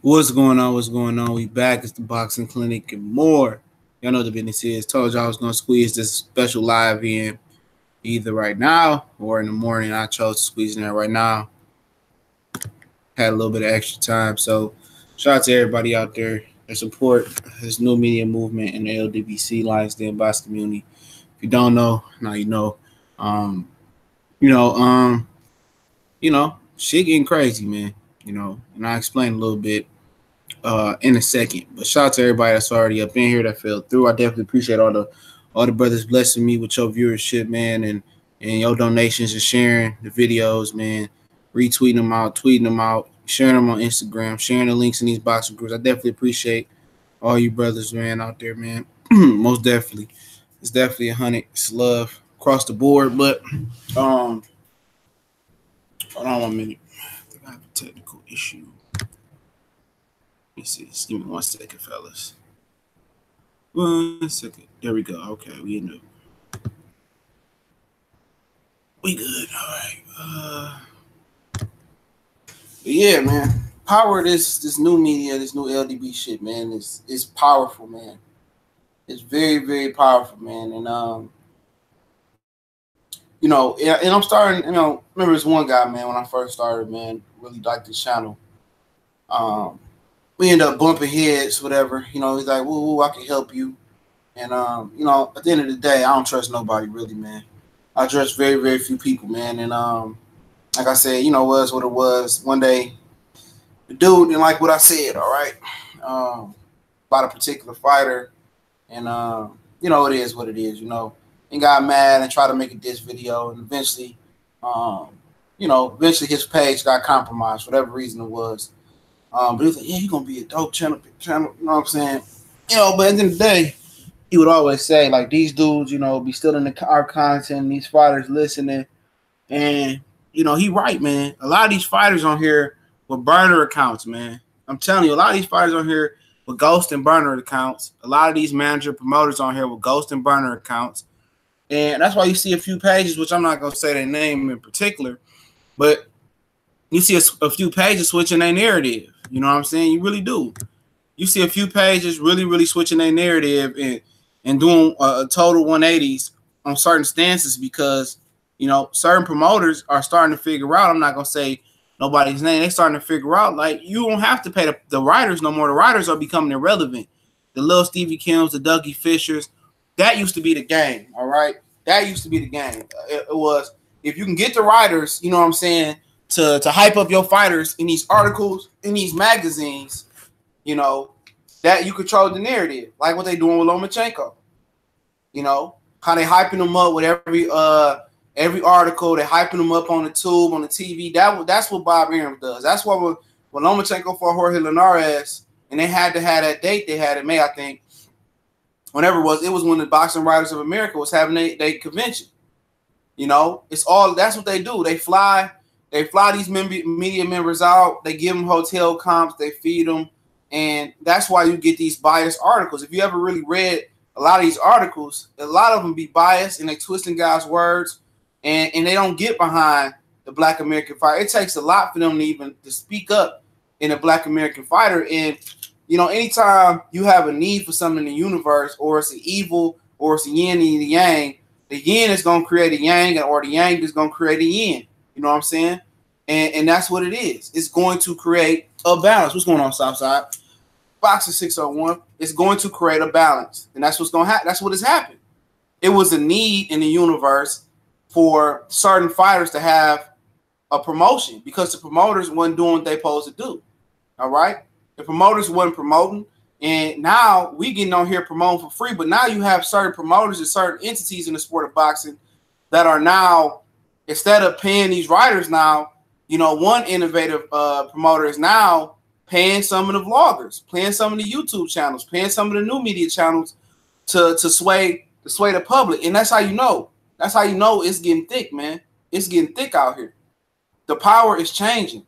What's going on? What's going on? We back. It's the Boxing Clinic and more. Y'all know what the business is. Told y'all I was gonna squeeze this special live in either right now or in the morning. I chose to squeeze in there right now. Had a little bit of extra time, so shout out to everybody out there that support this new media movement in the LDBC Lions Den Box community. If you don't know, now you know. Um, you know, um, shit getting crazy, man. And I explained a little bit in a second. But shout out to everybody that's already up in here that fell through. I definitely appreciate all the brothers blessing me with your viewership, man, and your donations and sharing the videos, man, retweeting them out, tweeting them out, sharing them on Instagram, sharing the links in these boxing groups. I definitely appreciate all you brothers, man, out there, man. Most definitely. It's definitely 100. It's love across the board. But hold on 1 minute. I think I have a technical issue. Let me see. Just give me 1 second, fellas. 1 second. There we go. Okay, we in the. We good. All right. But yeah, man. Power of this new media, this new LDB shit, man. It's powerful, man. It's very, very powerful, man. And I'm starting. Remember this one guy, man. When I first started, man, really liked this channel. We end up bumping heads, whatever. He's like, "Woo, I can help you." And at the end of the day, I don't trust nobody really, man. I trust very, very few people, man. And like I said, was what it was. One day, the dude didn't like what I said. All right, about a particular fighter, and it is what it is. And got mad and tried to make a diss video, and eventually his page got compromised, for whatever reason it was. But he was like, "Yeah, you're gonna be a dope channel." You know what I'm saying? But at the end of the day, he would always say, like, these dudes, be still in our content, these fighters listening. And, he right, man. A lot of these fighters on here with burner accounts, man. I'm telling you, a lot of these fighters on here with ghost and burner accounts. A lot of these manager promoters on here with ghost and burner accounts. And that's why you see a few pages, which I'm not going to say their name in particular, but you see a few pages switching their narrative. You know what I'm saying? You really do. You see a few pages really, really switching their narrative and doing a total 180s on certain stances because, certain promoters are starting to figure out, I'm not going to say nobody's name, they're starting to figure out, like, you don't have to pay the writers no more. The writers are becoming irrelevant. The little Stevie Kims, the Dougie Fishers, that used to be the game, all right? That used to be the game. It was, if you can get the writers, you know what I'm saying, to hype up your fighters in these articles, in these magazines, that you control the narrative, like what they doing with Lomachenko. How they hyping them up with every article, they hyping them up on the tube, on the TV. That's what Bob Arum does. That's what when Lomachenko fought Jorge Linares, and they had to have that date they had in May, I think. Whenever it was when the Boxing Writers of America was having their convention. It's all, that's what they do. They fly these media members out. They give them hotel comps. They feed them. And that's why you get these biased articles. If you ever really read a lot of these articles, a lot of them be biased and they twisting guys' words and they don't get behind the Black American fighter. It takes a lot for them to even to speak up in a Black American fighter. And, anytime you have a need for something in the universe, or it's an evil, or it's a yin and the yang, the yin is going to create a yang, or the yang is going to create a yin. You know what I'm saying? And that's what it is. It's going to create a balance. What's going on, Southside? Boxing 601. It's going to create a balance. And that's what's going to happen. That's what has happened. It was a need in the universe for certain fighters to have a promotion because the promoters weren't doing what they supposed to do. All right? The promoters wasn't promoting. And now we getting on here promoting for free. But now you have certain promoters and certain entities in the sport of boxing that are now, instead of paying these writers now, one innovative promoter is now paying some of the vloggers, paying some of the YouTube channels, paying some of the new media channels to sway the public. And that's how you know. That's how you know it's getting thick, man. It's getting thick out here. The power is changing.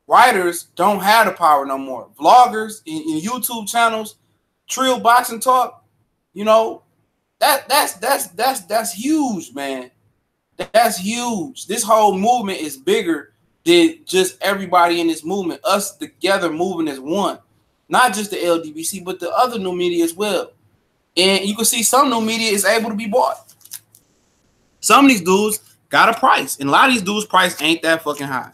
Writers don't have the power no more. Vloggers in YouTube channels, Trill Boxing Talk, that's huge, man. That's huge. This whole movement is bigger than just everybody in this movement. Us together moving as one. Not just the LDBC, but the other new media as well. And you can see some new media is able to be bought. Some of these dudes got a price. And a lot of these dudes' price ain't that fucking high.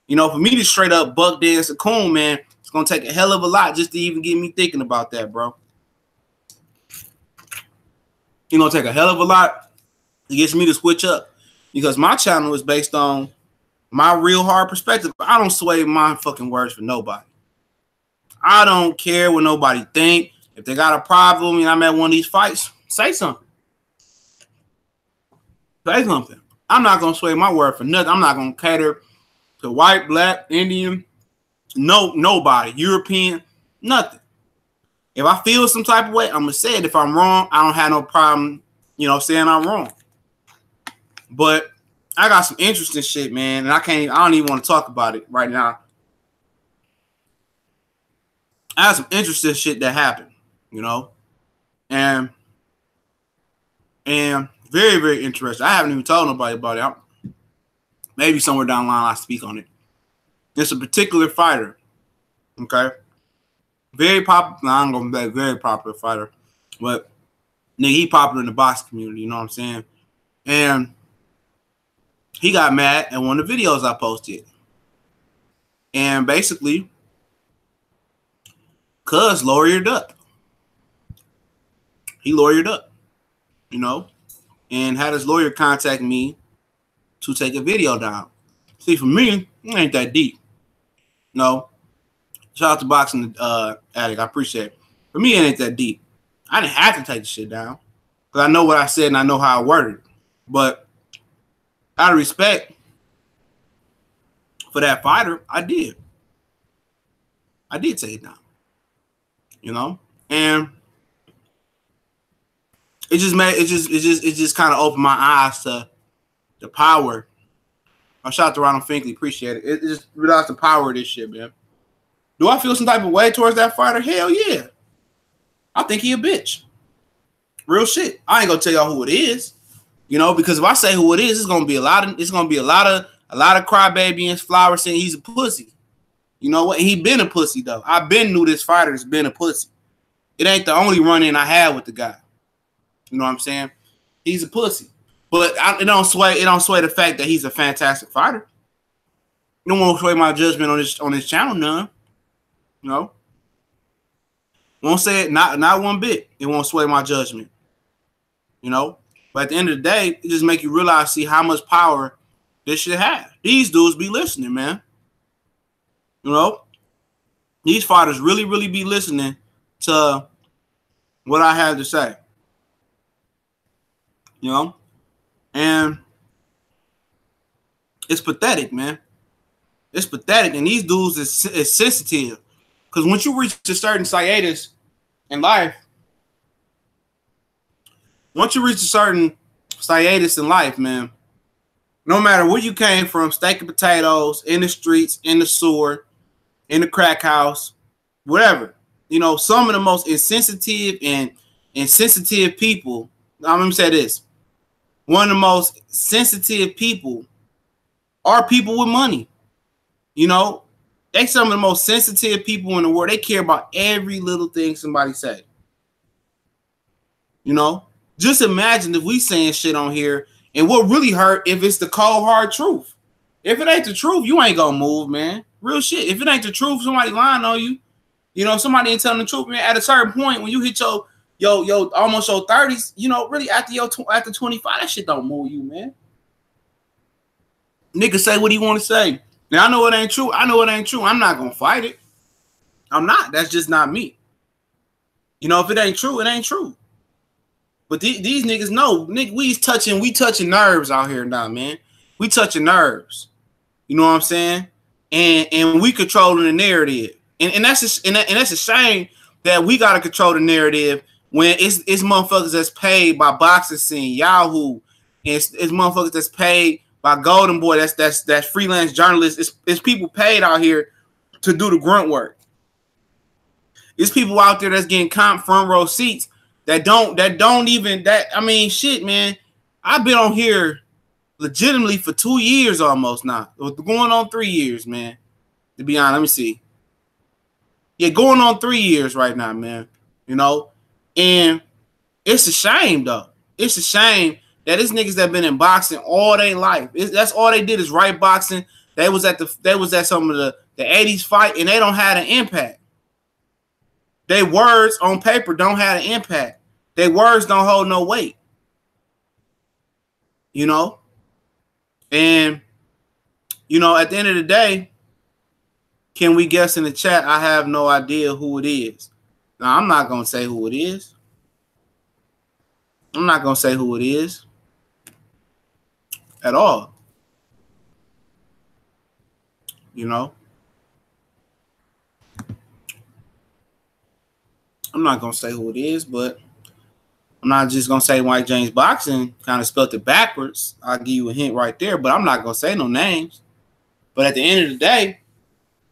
You know, for me to straight up buck dance a coon, man, it's going to take a hell of a lot just to even get me thinking about that, bro. It's going to take a hell of a lot to get me to switch up. Because my channel is based on my real hard perspective. I don't sway my fucking words for nobody. I don't care what nobody think. If they got a problem and I'm at one of these fights, say something. Say something. I'm not going to sway my word for nothing. I'm not going to cater to white, black, Indian, nobody, European, nothing. If I feel some type of way, I'm going to say it. If I'm wrong, I don't have no problem, you know, saying I'm wrong. But I got some interesting shit, man, and I don't even want to talk about it right now. I have some interesting shit that happened, you know, and very, very interesting. I haven't even told nobody about it. Maybe somewhere down the line I'll speak on it. It's a particular fighter, okay? Very popular. I'm going to be a very popular fighter, but nigga, he popular in the boxing community, you know what I'm saying? And he got mad at one of the videos I posted. And basically, Cuz lawyered up. He lawyered up, you know, and had his lawyer contact me to take a video down. See, for me, it ain't that deep. No. Shout out to Boxing Addict. I appreciate it. For me, it ain't that deep. I didn't have to take the shit down because I know what I said and I know how I worded it. But out of respect for that fighter, I did. I did take it down. You know, and it just kind of opened my eyes to the power. I shout out to Ronald Finkley, appreciate it. It just realized the power of this shit, man. Do I feel some type of way towards that fighter? Hell yeah. I think he a bitch. Real shit. I ain't gonna tell y'all who it is, you know, because if I say who it is, it's gonna be a lot of crybaby and flowers saying he's a pussy. You know what? He been a pussy, though. I've been knew this fighter has been a pussy. It ain't the only run-in I had with the guy. You know what I'm saying? He's a pussy. But it don't sway the fact that he's a fantastic fighter. You don't want to sway my judgment on this channel, none. You know? Won't say it, not one bit. It won't sway my judgment. You know? But at the end of the day, it just make you realize, see how much power this shit has. These dudes be listening, man. You know, these fighters really, really be listening to what I have to say. You know, and it's pathetic, man. It's pathetic, and these dudes is sensitive because once you reach a certain hiatus in life, man, no matter where you came from, steak and potatoes, in the streets, in the sewer, in the crack house, whatever. You know, some of the most insensitive and insensitive people, I'm going to say this, one of the most sensitive people are people with money. You know, they some of the most sensitive people in the world. They care about every little thing somebody say. You know, just imagine if we saying shit on here and what really hurt if it's the cold, hard truth. If it ain't the truth, you ain't going to move, man. Real shit. If it ain't the truth, somebody lying on you. You know, somebody ain't telling the truth, man. At a certain point, when you hit your almost your 30s, you know, really after 25, that shit don't move you, man. Nigga say what he want to say. Now I know it ain't true. I'm not gonna fight it. I'm not. That's just not me. You know, if it ain't true, it ain't true. But these niggas know, nigga, we touching nerves out here now, man. We touching nerves. You know what I'm saying? And we controlling the narrative. And that's a shame that we gotta control the narrative when it's motherfuckers that's paid by Boxing Scene, Yahoo, it's motherfuckers that's paid by Golden Boy, that's freelance journalists. It's people paid out here to do the grunt work. It's people out there that's getting comp front row seats that don't even I mean, shit, man. I've been on here legitimately for 2 years almost now. Going on 3 years, man. To be honest, let me see. Yeah, going on 3 years right now, man. You know, and it's a shame though. It's a shame that these niggas that been in boxing all their life. That's all they did is write boxing. They was at some of the 80s fight, and they don't have an impact. Their words on paper don't have an impact. Their words don't hold no weight. You know? And, you know, at the end of the day, can we guess in the chat? I have no idea who it is. Now, I'm not going to say who it is. I'm not going to say who it is at all. You know? I'm not going to say who it is, but I'm not just going to say White James Boxing kind of spelled it backwards. I'll give you a hint right there, but I'm not going to say no names. But at the end of the day,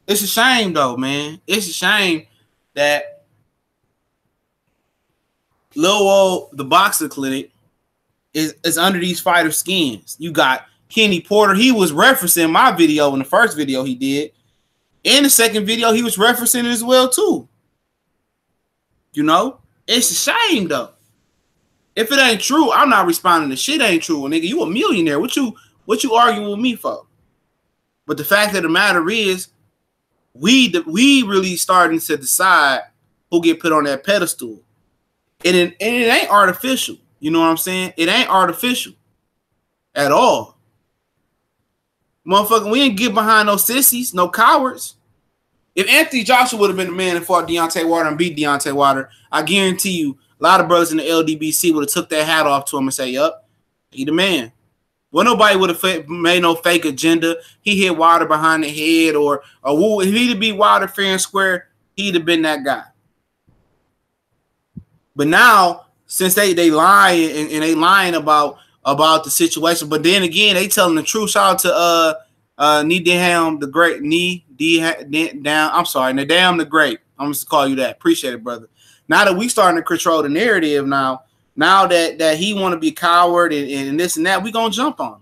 it's a shame, though, man. It's a shame that little old the boxing clinic is under these fighters' skins. You got Kenny Porter. He was referencing my video in the first video he did. In the second video, he was referencing it as well, too. You know? It's a shame, though. If it ain't true, I'm not responding to shit ain't true. Nigga, you a millionaire. What you arguing with me for? But the fact of the matter is, we really starting to decide who get put on that pedestal. And it ain't artificial. You know what I'm saying? It ain't artificial at all. Motherfucker, we ain't get behind no sissies, no cowards. If Anthony Joshua would have been the man that fought Deontay Wilder and beat Deontay Wilder, I guarantee you a lot of brothers in the LDBC would have took their hat off to him and say, yup, he the man. Well, nobody would have made no fake agenda. He hit Wilder behind the head or if he'd beat Wilder fair and square, he'd have been that guy. But now, since they lying and they lying about the situation, but then again, they telling the truth. Shout out to Nadam the Great. Nadam the Great. I'm just call you that. Appreciate it, brother. Now that we starting to control the narrative now that he want to be a coward and this and that, we gonna jump on him.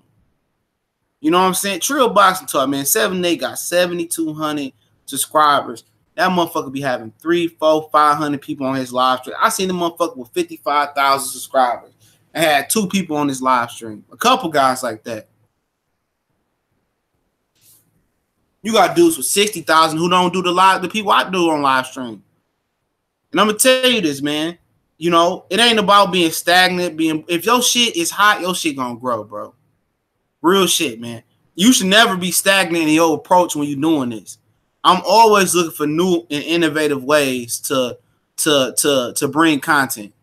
You know what I'm saying? Trill Boxing Talk, man. 7-8 got 7,200 subscribers. That motherfucker be having 300, 400, 500 people on his live stream. I seen the motherfucker with 55,000 subscribers and had 2 people on his live stream. A couple guys like that. You got dudes with 60,000 who don't do the people I do on live stream. And I'm gonna tell you this, man. You know, it ain't about being stagnant. If your shit is hot, your shit gonna grow, bro. Real shit, man. You should never be stagnant in your approach when you're doing this. I'm always looking for new and innovative ways to bring content.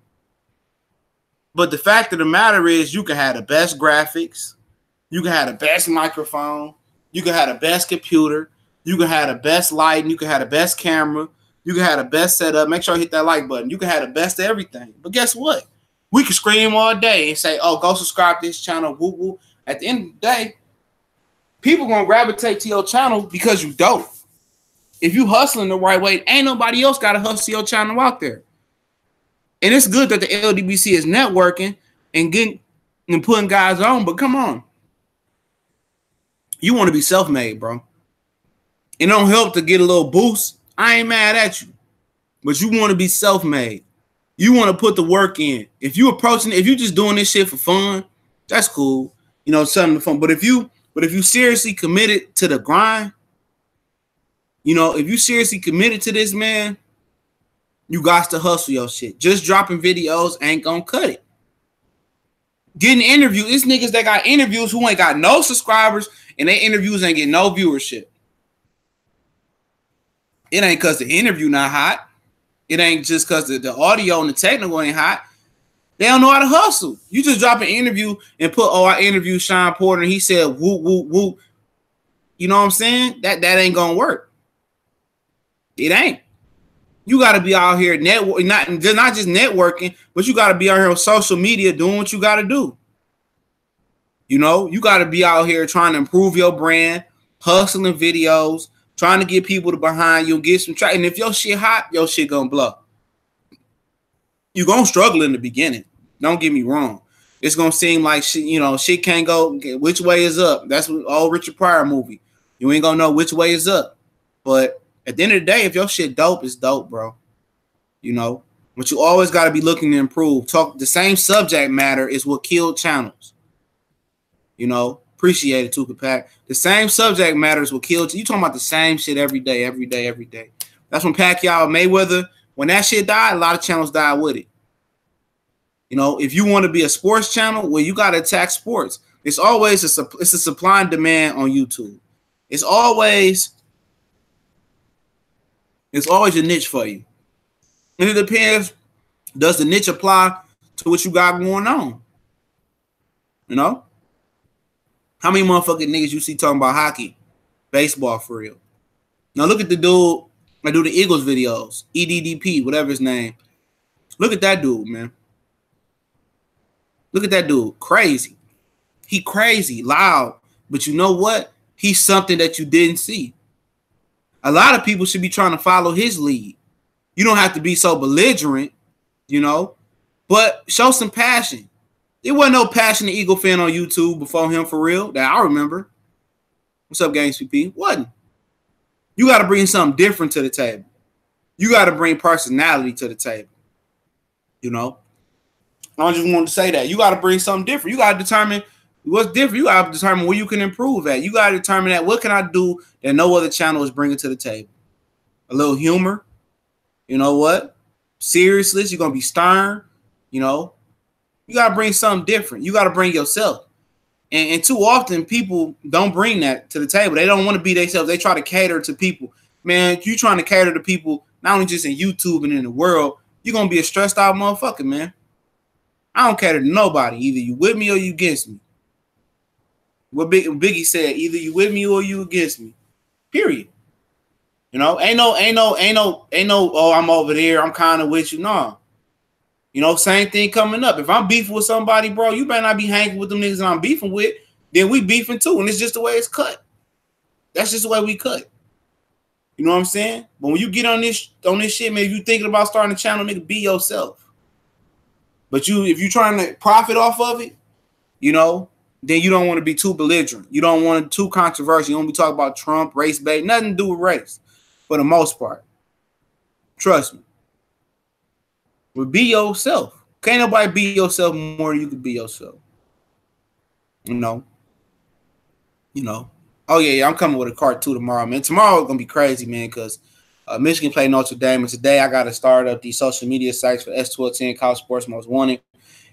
But the fact of the matter is, you can have the best graphics, you can have the best microphone, you can have the best computer, you can have the best lighting, you can have the best camera, you can have the best setup. Make sure you hit that like button. You can have the best of everything. But guess what? We can scream all day and say, oh, go subscribe to this channel. Woo woo. At the end of the day, people gonna gravitate to your channel because you dope. If you hustling the right way, ain't nobody else got to hustle your channel out there. And it's good that the LDBC is networking and getting and putting guys on, but come on. You want to be self-made, bro. It don't help to get a little boost. I ain't mad at you. But you want to be self-made. You want to put the work in. If you just doing this shit for fun, that's cool. You know, something fun. But if you seriously committed to the grind, you know, if you seriously committed to this, man, you got to hustle your shit. Just dropping videos ain't gonna cut it. Getting interviews, it's niggas that got interviews who ain't got no subscribers and they interviews ain't getting no viewership. It ain't because the interview not hot. It ain't just because the audio and the technical ain't hot. They don't know how to hustle. You just drop an interview and put, oh, I interviewed Sean Porter and he said, whoop, whoop, whoop. You know what I'm saying? That ain't gonna work. It ain't. You got to be out here not just networking, but you got to be out here on social media doing what you got to do. You know, you got to be out here trying to improve your brand, hustling videos, trying to get people to behind you, get some traction. And if your shit hot, your shit gonna blow. You're gonna struggle in the beginning. Don't get me wrong. it's gonna seem like shit can't go. Which way is up? That's what old Richard Pryor movie. You ain't gonna know which way is up. But at the end of the day, if your shit dope, it's dope, bro. But you always got to be looking to improve. Talk the same subject matter is what killed channels. Appreciate it, Tuka Pack. The same subject matter is what killed. You talking about the same shit every day. That's when Pacquiao, Mayweather, when that shit died, a lot of channels died with it. If you want to be a sports channel, well, you got to attack sports. It's always a supply and demand on YouTube. It's always a niche for you. And it depends, does the niche apply to what you got going on? How many motherfucking niggas you see talking about hockey, baseball for real? Now look at the dude that do the Eagles videos, EDDP, whatever his name. Look at that dude, man. Look at that dude, crazy. He crazy, loud, but you know what? He's something that you didn't see. A lot of people should be trying to follow his lead. You don't have to be so belligerent, but show some passion. There wasn't no passionate Eagle fan on YouTube before him for real that I remember. What's up, Games PP? Wasn't. You got to bring something different to the table. You got to bring personality to the table. I just wanted to say that. You got to bring something different. You got to determine what's different. You got to determine where you can improve at. You got to determine that what can I do that no other channel is bringing to the table. A little humor. You know what? Seriousness. You're going to be stern. You got to bring something different. You got to bring yourself. And too often people don't bring that to the table. They don't want to be themselves. They try to cater to people. Man, you trying to cater to people, not only just in YouTube and in the world, you're going to be a stressed out motherfucker, man. I don't cater to nobody. Either you with me or you against me. What Biggie said, either you with me or you against me. Period. Ain't no, oh, I'm over there. I'm kind of with you. No. Same thing coming up. If I'm beefing with somebody, bro, you better not be hanging with them niggas that I'm beefing with. Then we beefing too. And it's just the way it's cut. That's just the way we cut. You know what I'm saying? But when you get on this shit, man, if you thinking about starting a channel, nigga, be yourself. But if you trying to profit off of it, then you don't want to be too belligerent. You don't want too controversial. You don't be talking about Trump, race bait, nothing to do with race for the most part. Trust me. But be yourself. Can't nobody be yourself more than you can be yourself. Oh, yeah, I'm coming with a cart too tomorrow, man. Tomorrow it's going to be crazy, man, because Michigan played Notre Dame. And today I got to start up these social media sites for S1210, College Sports Most Wanted.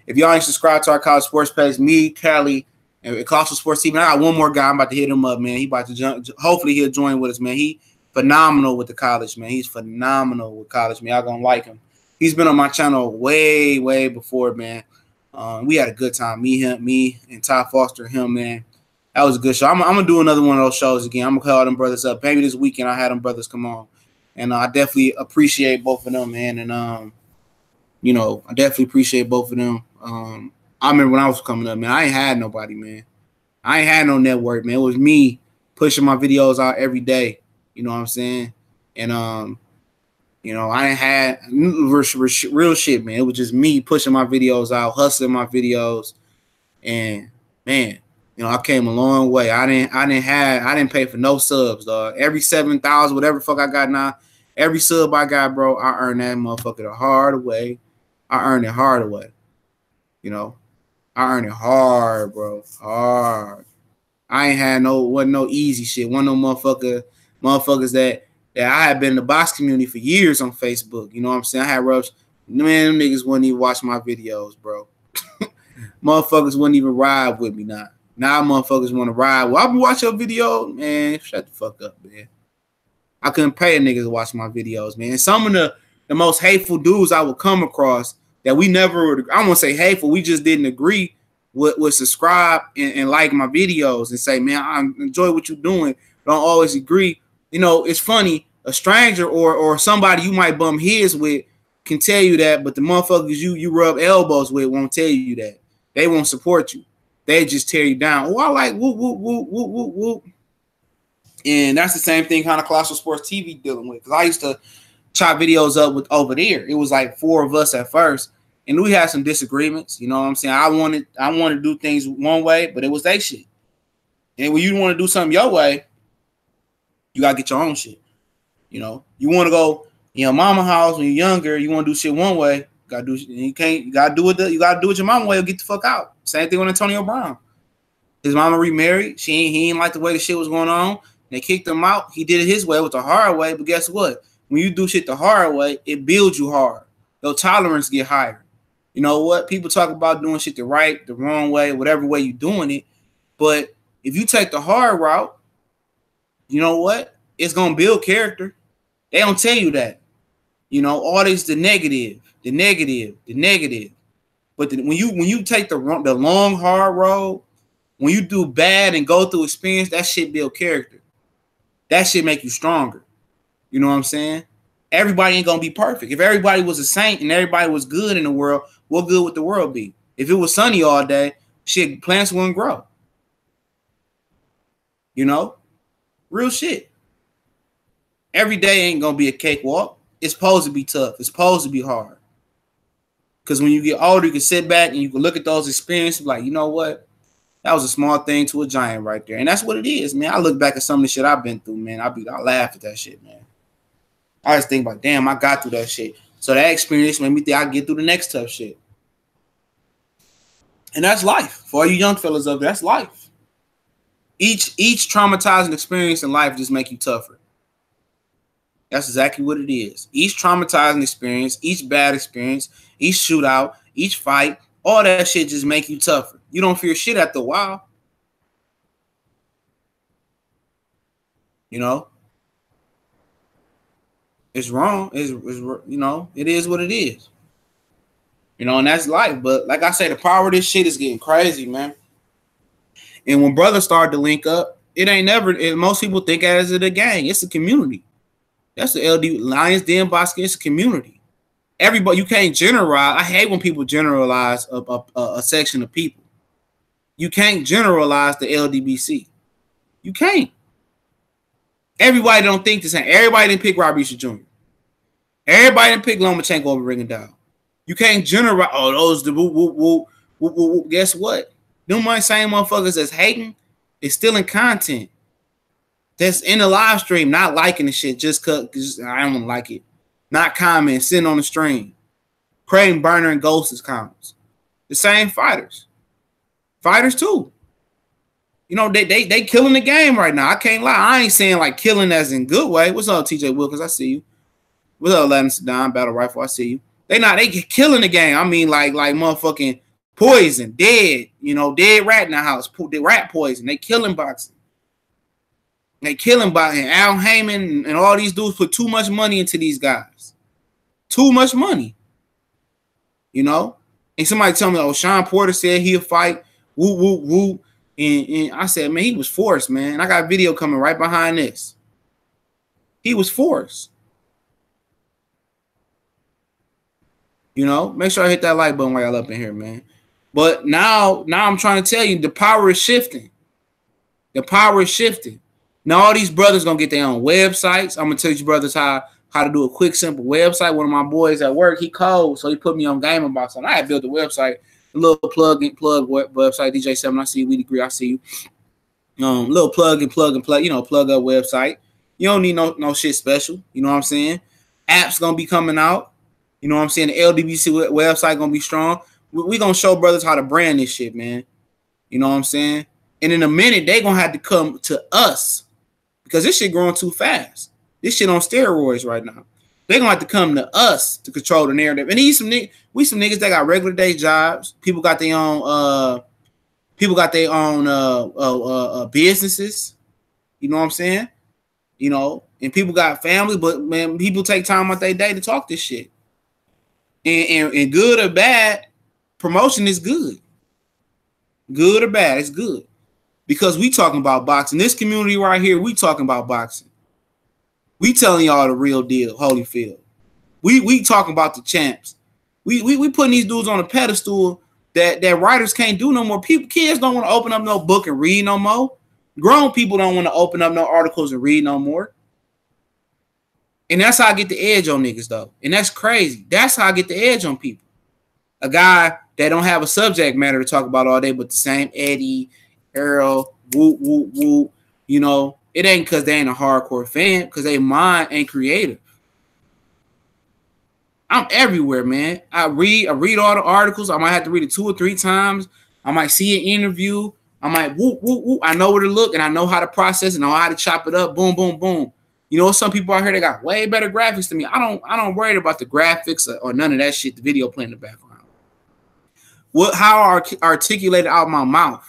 If y'all ain't subscribed to our College Sports page, me, Kelly, and College Sports TV, I got one more guy. I'm about to hit him up, man. He about to jump. Hopefully he'll join with us, man. He phenomenal with the college, man. He's phenomenal with college, man. Y'all going to like him. He's been on my channel way, way before, man. We had a good time. Me, and Ty Foster, him, man. That was a good show. I'm going to do another one of those shows again. I'm going to call them brothers up. Maybe this weekend I had them brothers come on. And I definitely appreciate both of them, man. And, I definitely appreciate both of them. I remember when I was coming up, man, I ain't had nobody, man. I ain't had no network, man. It was me pushing my videos out every day. You know what I'm saying? And, I ain't had real shit, man. It was just me pushing my videos out, hustling my videos. And, man, I came a long way. I didn't pay for no subs, dog. Every 7,000, whatever fuck I got now, every sub I got, bro, I earned that motherfucker the hard way. I earned it hard way. I earned it hard, bro. Hard. I ain't had wasn't no easy shit. Wasn't no motherfuckers that I had been in the box community for years on Facebook. You know what I'm saying? I had rubs. Man, them niggas wouldn't even watch my videos, bro. Motherfuckers wouldn't even ride with me now. Now motherfuckers want to ride. Well, I'll be watching your video. Man, shut the fuck up, man. I couldn't pay a nigga to watch my videos, man. Some of the most hateful dudes I would come across that we never, I won't say hateful, we just didn't agree would subscribe and like my videos and say, man, I enjoy what you're doing. Don't always agree. It's funny, a stranger or somebody you might bum heads with can tell you that, but the motherfuckers you rub elbows with won't tell you that. They won't support you. They just tear you down. Oh, I like whoop, whoop, whoop, whoop, whoop, whoop. And that's the same thing kind of Colossal Sports TV dealing with. Because I used to chop videos up with over there. It was like 4 of us at first. And we had some disagreements. You know what I'm saying? I wanted to do things one way, but it was their shit. And when you want to do something your way, you gotta get your own shit. You know, you want to go in your mama house when you're younger. You want to do shit one way. You gotta do. You can't. You gotta do it. You gotta do it your mama way or get the fuck out. Same thing with Antonio Brown. His mama remarried. He ain't like the way the shit was going on. They kicked him out. He did it his way. It was the hard way. But guess what? When you do shit the hard way, it builds you hard. Your tolerance get higher. You know what? People talk about doing shit the right, the wrong way, whatever way you're doing it. But if you take the hard route, you know what? It's gonna build character. They don't tell you that. You know, all this the negative. But when you take the long hard road, when you do bad and go through experience, that shit build character. That shit make you stronger. You know what I'm saying? Everybody ain't gonna be perfect. If everybody was a saint and everybody was good in the world, what good would the world be? If it was sunny all day, shit, plants wouldn't grow. You know? Real shit. Every day ain't gonna be a cakewalk. It's supposed to be tough. It's supposed to be hard. Because when you get older, you can sit back and you can look at those experiences like, you know what? That was a small thing to a giant right there. And that's what it is, man. I look back at some of the shit I've been through, man. I laugh at that shit, man. I just think about, damn, I got through that shit. So that experience made me think I get through the next tough shit. And that's life. For all you young fellas up there, that's life. Each traumatizing experience in life just make you tougher. That's exactly what it is. Each traumatizing experience, each bad experience, each shootout, each fight, all that shit just make you tougher. You don't fear shit after a while. You know? It's wrong. It's you know, it is what it is. You know, and that's life. But like I say, the power of this shit is getting crazy, man. And when brothers start to link up, it ain't never, most people think as it a gang. It's a community. That's the LD Lions Den Bosque. It's a community. Everybody, you can't generalize. I hate when people generalize a section of people. You can't generalize the LDBC. You can't. Everybody don't think the same. Everybody didn't pick Rob Risha Jr. Everybody didn't pick Lomachenko over Rigondeaux. You can't generalize. Oh, those the woo. Guess what? Them same motherfuckers that's hating is stealing content. That's in the live stream, not liking the shit just cause I don't want to like it. Not commenting, sitting on the stream. Creating burner and ghosts comments. The same fighters. Fighters too. You know, they killing the game right now. I can't lie. I ain't saying like killing as in good way. What's up, TJ Wilkins? I see you. What's up, Latin Sedan, Battle Rifle? I see you. They killing the game. I mean, like motherfucking poison, dead, you know, dead rat in the house, the rat poison. They killing boxing. They killing boxing. Al Heyman and all these dudes put too much money into these guys. Too much money. You know? And somebody tell me, oh, Sean Porter said he'll fight. Woo, woo, woo. And I said, man, he was forced, man. I got a video coming right behind this. He was forced. You know, make sure I hit that like button while y'all up in here, man. But now I'm trying to tell you, the power is shifting. The power is shifting. Now all these brothers gonna get their own websites. I'm gonna tell you brothers how to do a quick, simple website. One of my boys at work, he code, so he put me on Gamer Box. And I had built a website, a little plug website. DJ7, I see you. We agree. I see you. Little plug and play. You know, plug up website. You don't need no shit special. You know what I'm saying? Apps gonna be coming out. You know what I'm saying? The LDBC website gonna be strong. We gonna show brothers how to brand this shit, man. You know what I'm saying? And in a minute, they gonna have to come to us because this shit growing too fast. This shit on steroids right now. They gonna have to come to us to control the narrative. And we some niggas that got regular day jobs. People got their own. Businesses. You know what I'm saying? You know, and people got family, but man, people take time out their day to talk this shit. And good or bad, promotion is good. Good or bad, it's good. Because we talking about boxing. This community right here, we talking about boxing. We telling y'all the real deal, Holyfield. We talking about the champs. We putting these dudes on a pedestal that writers can't do no more. Kids don't want to open up no book and read no more. Grown people don't want to open up no articles and read no more. And that's how I get the edge on niggas, though. And that's crazy. That's how I get the edge on people. a guy that don't have a subject matter to talk about all day, but the same Eddie, Earl, whoop, whoop, whoop. You know, it ain't because they ain't a hardcore fan, because they mind ain't creative. I'm everywhere, man. I read all the articles. I might have to read it 2 or 3 times. I might see an interview. I might whoop, whoop, whoop. I know where to look, and I know how to process, and I know how to chop it up. Boom, boom, boom. You know, some people out here, they got way better graphics than me. I don't worry about the graphics or none of that shit. The video playing in the background. How I articulate out my mouth,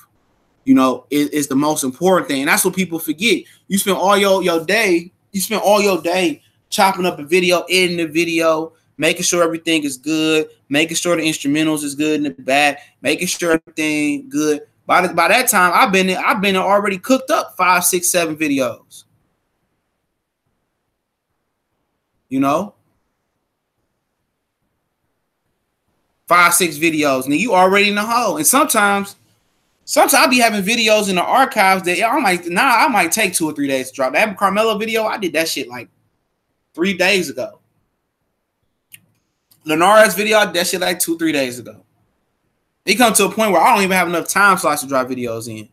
you know, is the most important thing. And that's what people forget. You spend all your day. You spend all your day chopping up a video, editing the video, making sure everything is good, making sure the instrumentals is good in the back, making sure everything good. By that time, I've been already cooked up 5, 6, 7 videos. You know, 5, 6 videos, and you already in the hole. And sometimes I be having videos in the archives that I might take 2 or 3 days to drop. That Carmelo video, I did that shit like 3 days ago. Lenara's video, I did that shit like 2, 3 days ago. It comes to a point where I don't even have enough time slots to drop videos in.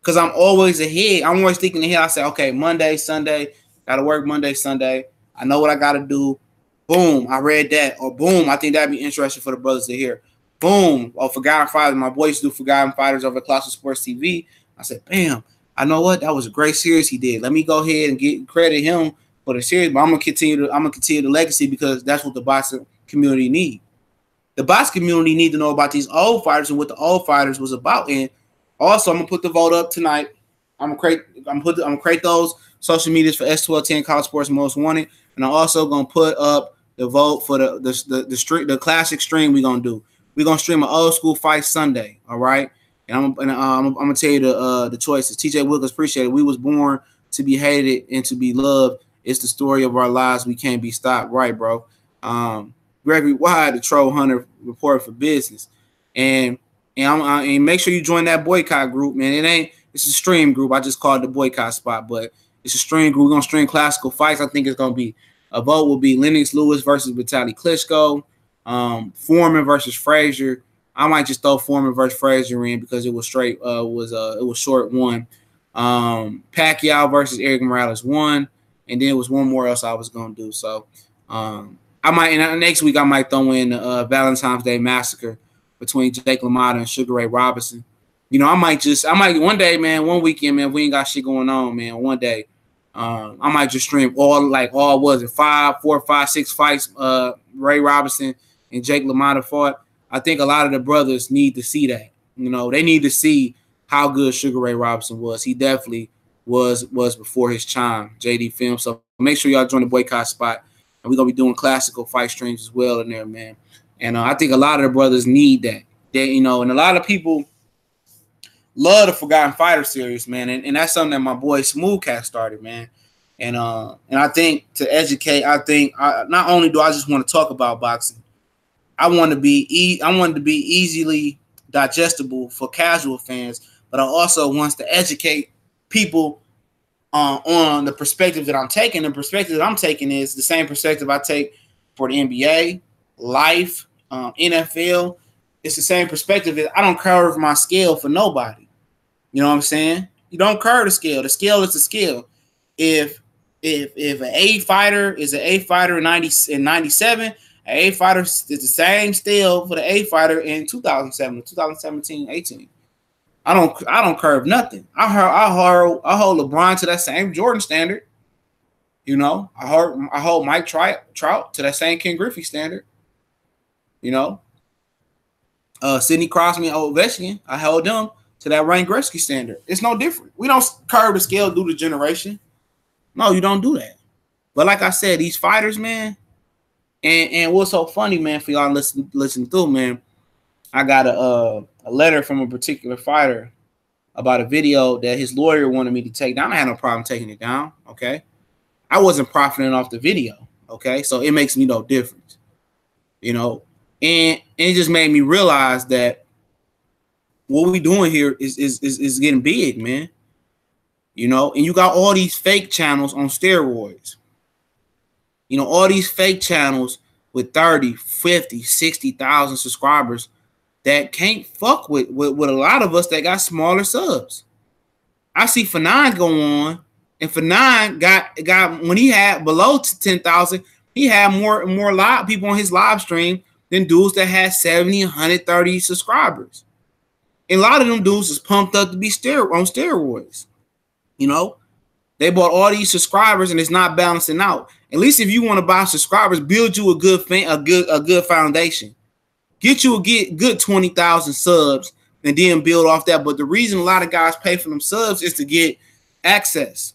Because I'm always ahead. I'm always thinking ahead. I say, okay, Monday, Sunday, gotta work Monday, Sunday. I know what I gotta do. Boom, I read that. Or boom, I think that'd be interesting for the brothers to hear. Boom, or Forgotten Fighters. My boys do Forgotten Fighters over at Colossal Sports TV. I said, bam, I know what? That was a great series he did. Let me go ahead and credit him for the series, but I'm gonna continue the legacy because that's what the boxing community need. The boxing community need to know about these old fighters and what the old fighters was about. And also, I'm gonna put the vote up tonight. I'm gonna create those social medias for S1210 College Sports Most Wanted, and I'm also gonna put up the vote for the classic stream we're gonna do. We're gonna stream an old school fight Sunday, all right? And I'm gonna tell you the choices. TJ Wilkins, appreciate it. We was born to be hated and to be loved. It's the story of our lives. We can't be stopped, right, bro? Gregory Wide, the Troll Hunter, report for business, and make sure you join that boycott group, man. It's a stream group. I just called it the boycott spot, but it's a stream group. We're gonna stream classical fights. I think it's gonna be a vote will be Lennox Lewis versus Vitaly Klitschko, Foreman versus Frazier. I might just throw Foreman versus Frazier in because it was straight. It was short one. Pacquiao versus Eric Morales 1, and then it was one more else I was gonna do. So I might next week I might throw in Valentine's Day Massacre between Jake LaMotta and Sugar Ray Robinson. You know, I might one day, man, one weekend, man, if we ain't got shit going on, man, one day, I might just stream all was it 5, 4, 5, 6 fights Ray Robinson and Jake LaMotta fought. I think a lot of the brothers need to see that. You know, they need to see how good Sugar Ray Robinson was. He definitely was before his time, JD Film. So make sure y'all join the boycott spot. And we're going to be doing classical fight streams as well in there, man. And I think a lot of the brothers need that. You know, and a lot of people love the Forgotten Fighter series, man. And that's something that my boy Smoothcat started, man. And I think to educate, not only do I just want to talk about boxing, I want to be easily digestible for casual fans, but I also want to educate people on the perspective that I'm taking. The perspective that I'm taking is the same perspective I take for the NBA, life, NFL. It's the same perspective. I don't curve my scale for nobody. You know what I'm saying? You don't curve the scale. The scale is the scale. If an A fighter is an A fighter in 97, an A fighter is the same still for the A fighter in 2007, 2017, 18. I don't curve nothing. I hold LeBron to that same Jordan standard. You know, I hold Mike Trout to that same Ken Griffey standard. You know, Sidney Crosby and Ovechkin, I held them to that Wayne Gretzky standard. It's no different. We don't curve the scale due to generation. No, you don't do that. But like I said, these fighters, man, and what's so funny, man, for y'all listen through, man, I got a letter from a particular fighter about a video that his lawyer wanted me to take down. I had no problem taking it down, okay? I wasn't profiting off the video, okay? So it makes me no difference, you know? And it just made me realize that what we doing here is getting big, man. You know, and you got all these fake channels on steroids. You know, all these fake channels with 30, 50, 60,000 subscribers that can't fuck with a lot of us that got smaller subs. I see Fanon go on, and Fanon got when he had below 10,000, he had more live people on his live stream than dudes that had 70, 130 subscribers. And a lot of them dudes is pumped up to be on steroids. You know, they bought all these subscribers and it's not balancing out. At least if you want to buy subscribers, build you a good foundation. Get you a good 20,000 subs and then build off that. But the reason a lot of guys pay for them subs is to get access.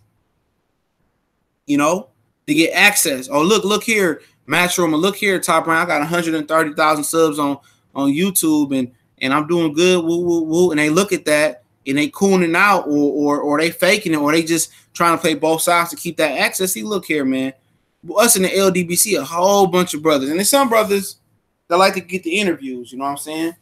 You know, to get access. Oh, look here, Matchroom, and look here, Top Rank. I got 130,000 subs on YouTube, and I'm doing good. Woo, woo, woo. And they look at that and they cooning out, or they faking it, or they just trying to play both sides to keep that access. See, look here, man. Us in the LDBC, a whole bunch of brothers, and there's some brothers that like to get the interviews. You know what I'm saying?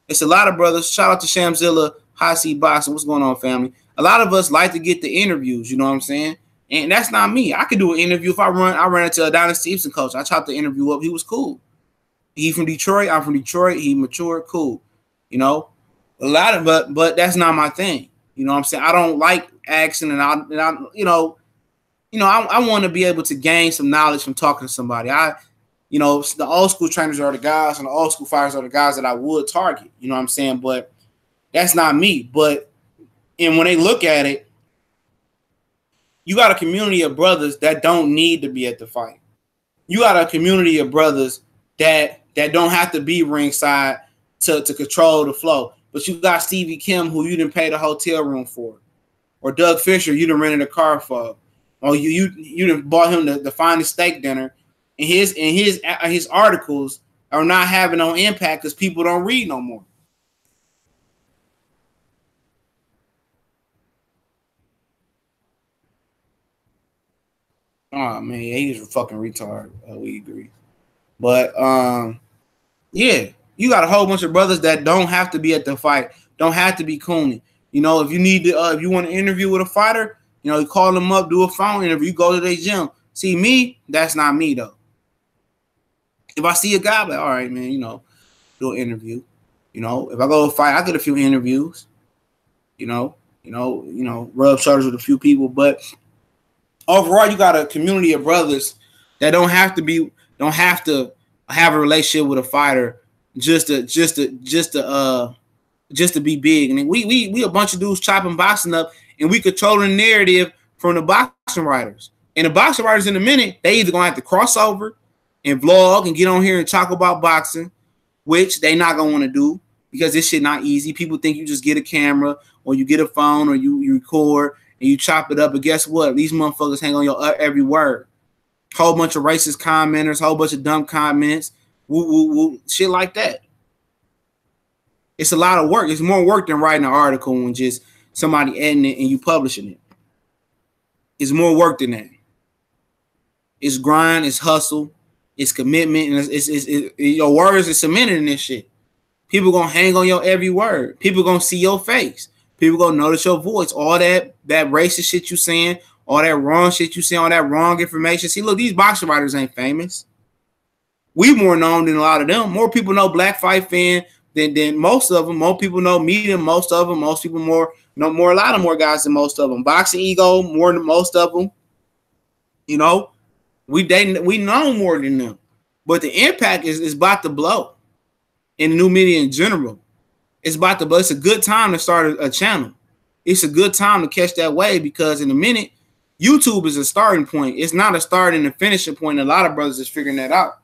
It's a lot of brothers. Shout out to Shamzilla, High C Boxing. What's going on, family? A lot of us like to get the interviews. You know what I'm saying? And that's not me. I could do an interview if I ran into a Donna Stevenson coach. I chopped the interview up. He was cool. He from Detroit. I'm from Detroit. He matured. Cool. You know, a lot of but that's not my thing. You know what I'm saying? I don't like asking, and I I want to be able to gain some knowledge from talking to somebody. The old school trainers are the guys, and the old school fighters are the guys that I would target. You know what I'm saying? But that's not me. And when they look at it, you got a community of brothers that don't need to be at the fight. You got a community of brothers that don't have to be ringside to control the flow. But you got Stevie Kim, who you didn't pay the hotel room for, or Doug Fisher, you done rented a car for, or you done bought him the finest steak dinner, and his articles are not having no impact because people don't read no more. Oh man, yeah, he's a fucking retard. We agree, but yeah, you got a whole bunch of brothers that don't have to be at the fight, don't have to be cooning. You know, if you need to, if you want to interview with a fighter, you know, you call them up, do a phone interview, you go to their gym. See me, that's not me though. If I see a guy, I'm like, all right, man, you know, do an interview. You know, if I go to a fight, I get a few interviews. You know, rub shoulders with a few people, but overall, you got a community of brothers that don't have to have a relationship with a fighter just to be big. And we a bunch of dudes chopping boxing up, and we controlling the narrative from the boxing writers. And the boxing writers, in a minute, they either gonna have to cross over and vlog and get on here and talk about boxing, which they not gonna want to do because this shit not easy. People think you just get a camera or you get a phone or you record and you chop it up, but guess what? These motherfuckers hang on your every word. Whole bunch of racist commenters, whole bunch of dumb comments, woo, woo, woo, shit like that. It's a lot of work. It's more work than writing an article and just somebody editing it and you publishing it. It's more work than that. It's grind, it's hustle, it's commitment, and it's your words are cemented in this shit. People gonna hang on your every word. People gonna see your face. People gonna notice your voice. All that racist shit you saying, all that wrong shit you saying, all that wrong information. See, look, these boxing writers ain't famous. We more known than a lot of them. More people know Black Fight Fan than most of them. More people know me than most of them. Most people know a lot of more guys than most of them. Boxing Ego more than most of them. You know, we know more than them. But the impact is about to blow in the new media in general. It's about to blow. It's a good time to start a channel. It's a good time to catch that wave because in a minute, YouTube is a starting point. It's not a start and a finishing point. A lot of brothers is figuring that out.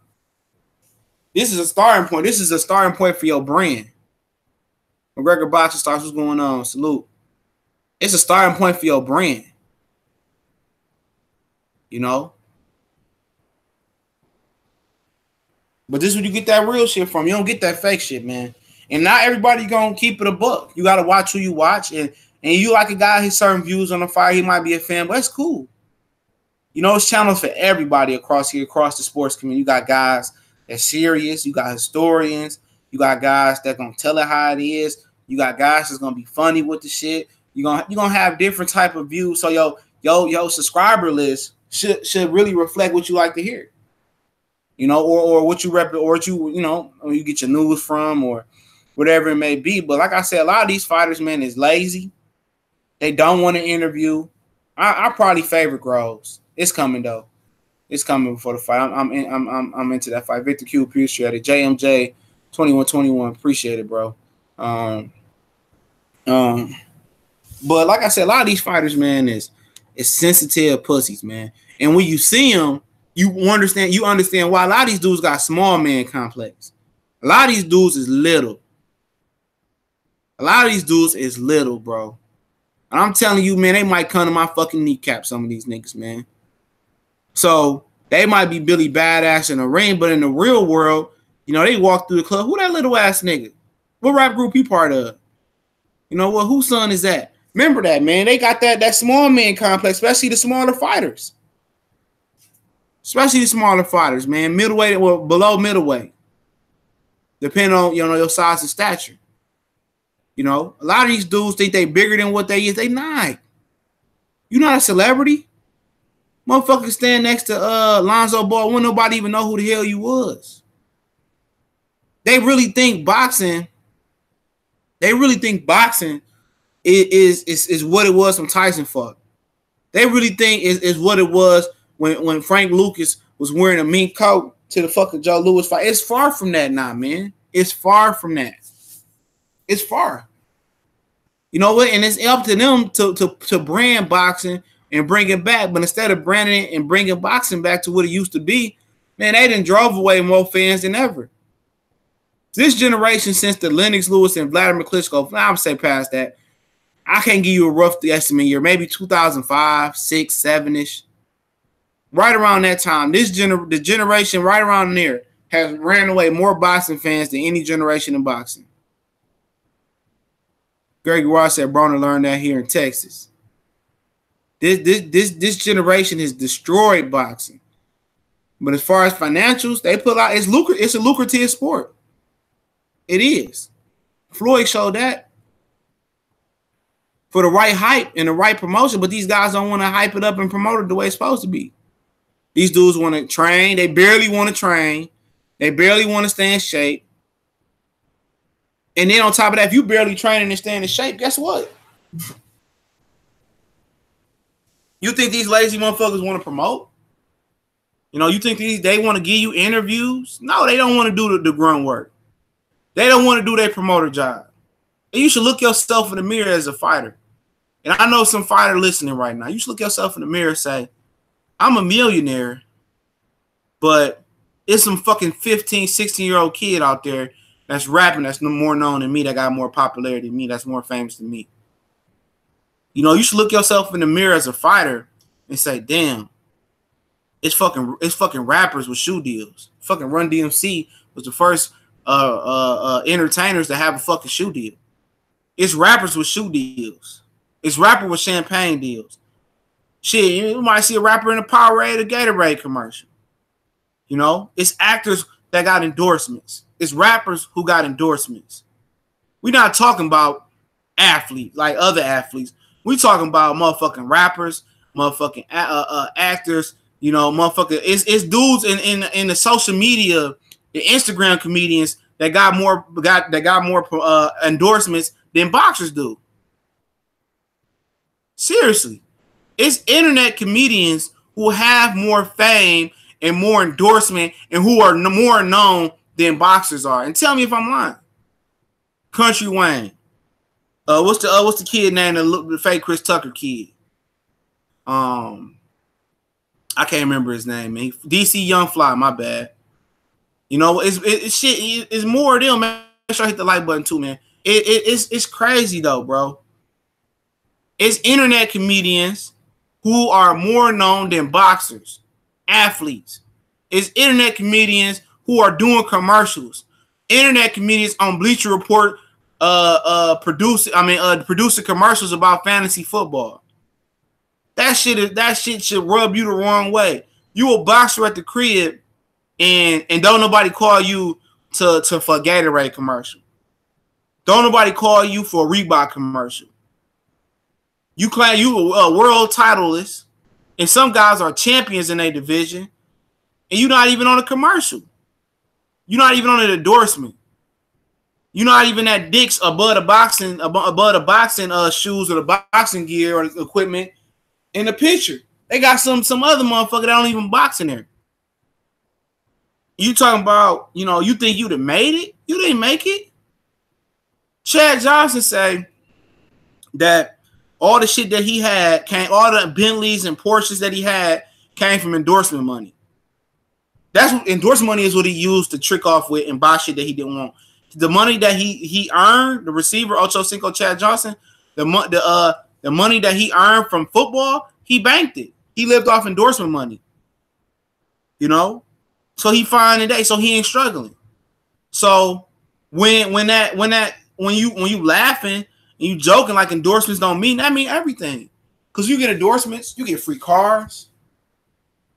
This is a starting point. This is a starting point for your brand. McGregor Boxing Stars, what's going on? Salute. It's a starting point for your brand. You know? But this is where you get that real shit from. You don't get that fake shit, man. And not everybody gonna keep it a buck. You gotta watch who you watch. And you like a guy, his certain views on the fight, he might be a fan, but it's cool. You know, it's channels for everybody across the sports community. You got guys that's serious. You got historians. You got guys that gonna tell it how it is. You got guys that's gonna be funny with the shit. You're gonna have different type of views. So your subscriber list should really reflect what you like to hear. you know, or what you rep, or what you know, or you get your news from, or whatever it may be. But like I said, a lot of these fighters, man, is lazy. They don't want to interview. I probably favor Groves. It's coming though. It's coming before the fight. I'm into that fight. Victor Q, appreciate it. JMJ 2121, appreciate it, bro. But like I said, a lot of these fighters, man, is sensitive pussies, man. And when you see them, you understand why a lot of these dudes got small man complex. A lot of these dudes is little. A lot of these dudes is little, bro. And I'm telling you, man, they might come to my fucking kneecap, some of these niggas, man. So they might be Billy Badass in the ring, but in the real world, you know, they walk through the club. Who that little ass nigga? What rap group he part of? You know what? Whose son is that? Remember that, man. They got that small man complex, especially the smaller fighters. Especially the smaller fighters, man. Middleweight or below middleweight. Depending on, you know, your size and stature. You know, a lot of these dudes think they bigger than what they is. They not. You not a celebrity. Motherfuckers stand next to Lonzo Ball when nobody even know who the hell you was. They really think boxing. They really think boxing is what it was when Tyson fought. They really think is what it was when Frank Lucas was wearing a mink coat to the fucking Joe Louis fight. It's far from that now, man. It's far from that. It's far. You know what? And it's up to them to brand boxing and bring it back. But instead of branding it and bringing boxing back to what it used to be, man, they done drove away more fans than ever. This generation, since the Lennox Lewis and Vladimir Klitschko, I would say past that, I can't give you a rough estimate year, maybe 2005, 6, 7-ish. Right around that time, the generation right around there has ran away more boxing fans than any generation in boxing. Greg Ross said Broner learned that here in Texas. This generation has destroyed boxing. But as far as financials, they put out it's a lucrative sport. It is. Floyd showed that. For the right hype and the right promotion, but these guys don't want to hype it up and promote it the way it's supposed to be. These dudes want to train. They barely want to train. They barely want to stay in shape. And then on top of that, if you barely training and staying in shape, guess what? You think these lazy motherfuckers want to promote? You know, you think they want to give you interviews? No, they don't want to do the grunt work. They don't want to do their promoter job. And you should look yourself in the mirror as a fighter. And I know some fighter listening right now. You should look yourself in the mirror and say, I'm a millionaire, but it's some fucking 15, 16-year-old kid out there that's rapping that's more known than me, that got more popularity than me, that's more famous than me. You know, you should look yourself in the mirror as a fighter and say, damn, it's fucking rappers with shoe deals. Fucking Run DMC was the first entertainers to have a fucking shoe deal. It's rappers with shoe deals. It's rapper with champagne deals. Shit, you might see a rapper in a Powerade or Gatorade commercial. You know, it's actors that got endorsements. It's rappers who got endorsements. We're not talking about athletes like other athletes. We talking about motherfucking rappers, motherfucking actors. You know, motherfucking it's dudes in the social media, the Instagram comedians that got more endorsements than boxers do. Seriously. It's internet comedians who have more fame and more endorsement and who are more known than boxers are. And tell me if I'm lying. Country Wayne. What's the kid name? The fake Chris Tucker kid. I can't remember his name, man. DC Young Fly, my bad. You know, it's more of them, man. Make sure I hit the like button too, man. It's crazy though, bro. It's internet comedians who are more known than boxers, athletes. It's internet comedians who are doing commercials. Internet comedians on Bleacher Report producing commercials about fantasy football. That shit should rub you the wrong way. You a boxer at the crib and don't nobody call you for a Gatorade commercial. Don't nobody call you for a Reebok commercial. You claim you a world titleist, and some guys are champions in their division, and you're not even on a commercial. You're not even on an endorsement. You're not even at Dick's above the boxing shoes or the boxing gear or equipment in the picture. They got some other motherfucker that don't even box in there. You talking about, you think you'd have made it? You didn't make it. Chad Johnson say that all the shit that he had all the Bentleys and Porsches that he had came from endorsement money. That's what endorsement money is, what he used to trick off with and buy shit that he didn't want. The money that he earned, the receiver Ocho Cinco Chad Johnson, the money that he earned from football, he banked it. He lived off endorsement money. So he fine today. So he ain't struggling. So when you laughing and you joking like endorsements don't mean, that mean everything. Because you get endorsements, you get free cars.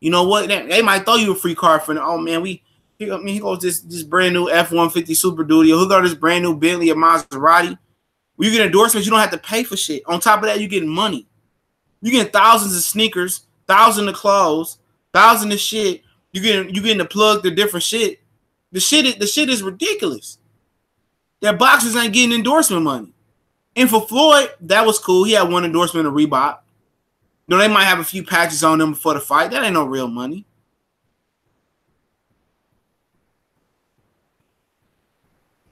You know what? They might throw you a free car for, oh man, here goes this brand new F-150 Super Duty, or who got this brand new Bentley or Maserati. When you get endorsements, you don't have to pay for shit. On top of that, you getting money. You getting thousands of sneakers, thousands of clothes, thousands of shit. You getting to plug the different shit. The shit is ridiculous. That boxers ain't getting endorsement money. And for Floyd, that was cool. He had one endorsement of Reebok. They might have a few patches on them before the fight. That ain't no real money.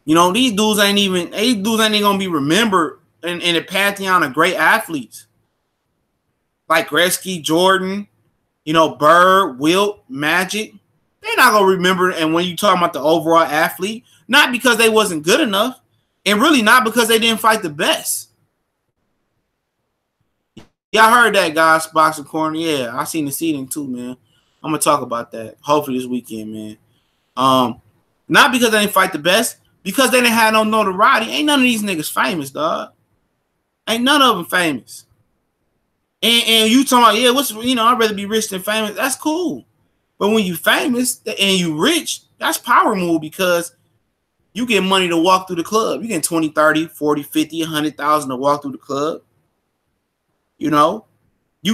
These dudes ain't gonna be remembered in a pantheon of great athletes. Like Gretzky, Jordan, Bird, Wilt, Magic. They're not gonna remember. And when you talk about the overall athlete, not because they wasn't good enough, and really not because they didn't fight the best. Y'all heard that, guys, Boxing Corner. Yeah, I seen the seating too, man. I'm gonna talk about that hopefully this weekend, man. Not because they didn't fight the best, because they didn't have no notoriety. Ain't none of these niggas famous, dog. Ain't none of them famous. And you talking about, I'd rather be rich than famous. That's cool. But when you famous and you rich, that's power move, because you get money to walk through the club. You get 20, 30, 40, 50, 100,000 to walk through the club. You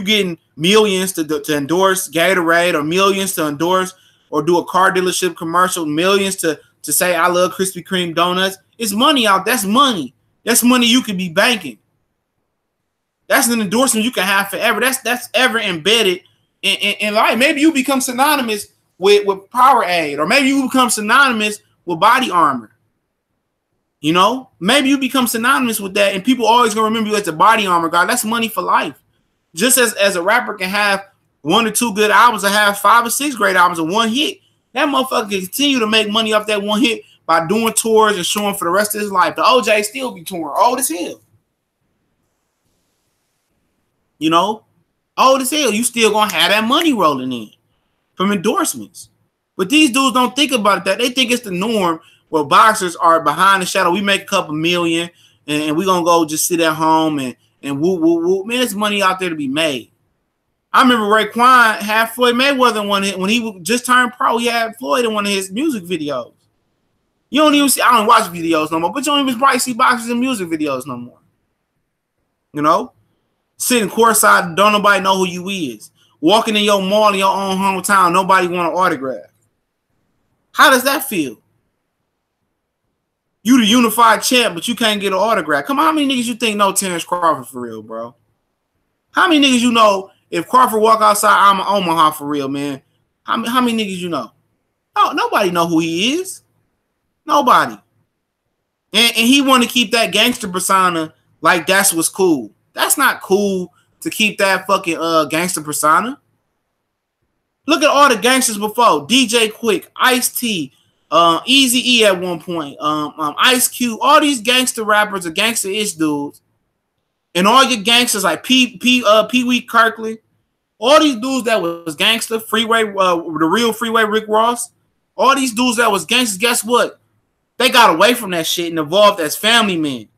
getting millions to endorse Gatorade, or millions to endorse or do a car dealership commercial, millions to say I love Krispy Kreme donuts. It's money out. That's money. That's money you could be banking. That's an endorsement you can have forever. That's ever embedded in life. Maybe you become synonymous with Powerade, or maybe you become synonymous with body armor. Maybe you become synonymous with that, and people always gonna remember you as a body armor guy. That's money for life. Just as a rapper can have 1 or 2 good albums, or have 5 or 6 great albums and one hit, that motherfucker can continue to make money off that one hit by doing tours and showing for the rest of his life. The OJ still be touring, old as hell. Old as hell. You still gonna have that money rolling in from endorsements. But these dudes don't think about that. They think it's the norm, where boxers are behind the shadow. We make a couple million and we're going to go just sit at home and woo, woo, woo. Man, there's money out there to be made. I remember Raekwon had Floyd Mayweather when he just turned pro. He had Floyd in one of his music videos. You don't even see, I don't watch videos no more, but you don't even probably see boxers in music videos no more. Sitting courtside, don't nobody know who you is. Walking in your mall in your own hometown, nobody want an autograph. How does that feel? You the unified champ, but you can't get an autograph. Come on, how many niggas you think know Terrence Crawford for real, bro? How many niggas you know if Crawford walk outside, I'm an Omaha for real, man? How many niggas you know? No, nobody know who he is. Nobody. And he want to keep that gangster persona like that's what's cool. That's not cool to keep that fucking gangster persona. Look at all the gangsters before. DJ Quick, Ice-T, Eazy-E at one point, Ice Cube, all these gangster rappers or gangster-ish dudes, and all your gangsters like Pee Wee Kirkland, all these dudes that was gangster, Freeway, the real Freeway Rick Ross, all these dudes that was gangsters, guess what? They got away from that shit and evolved as family men.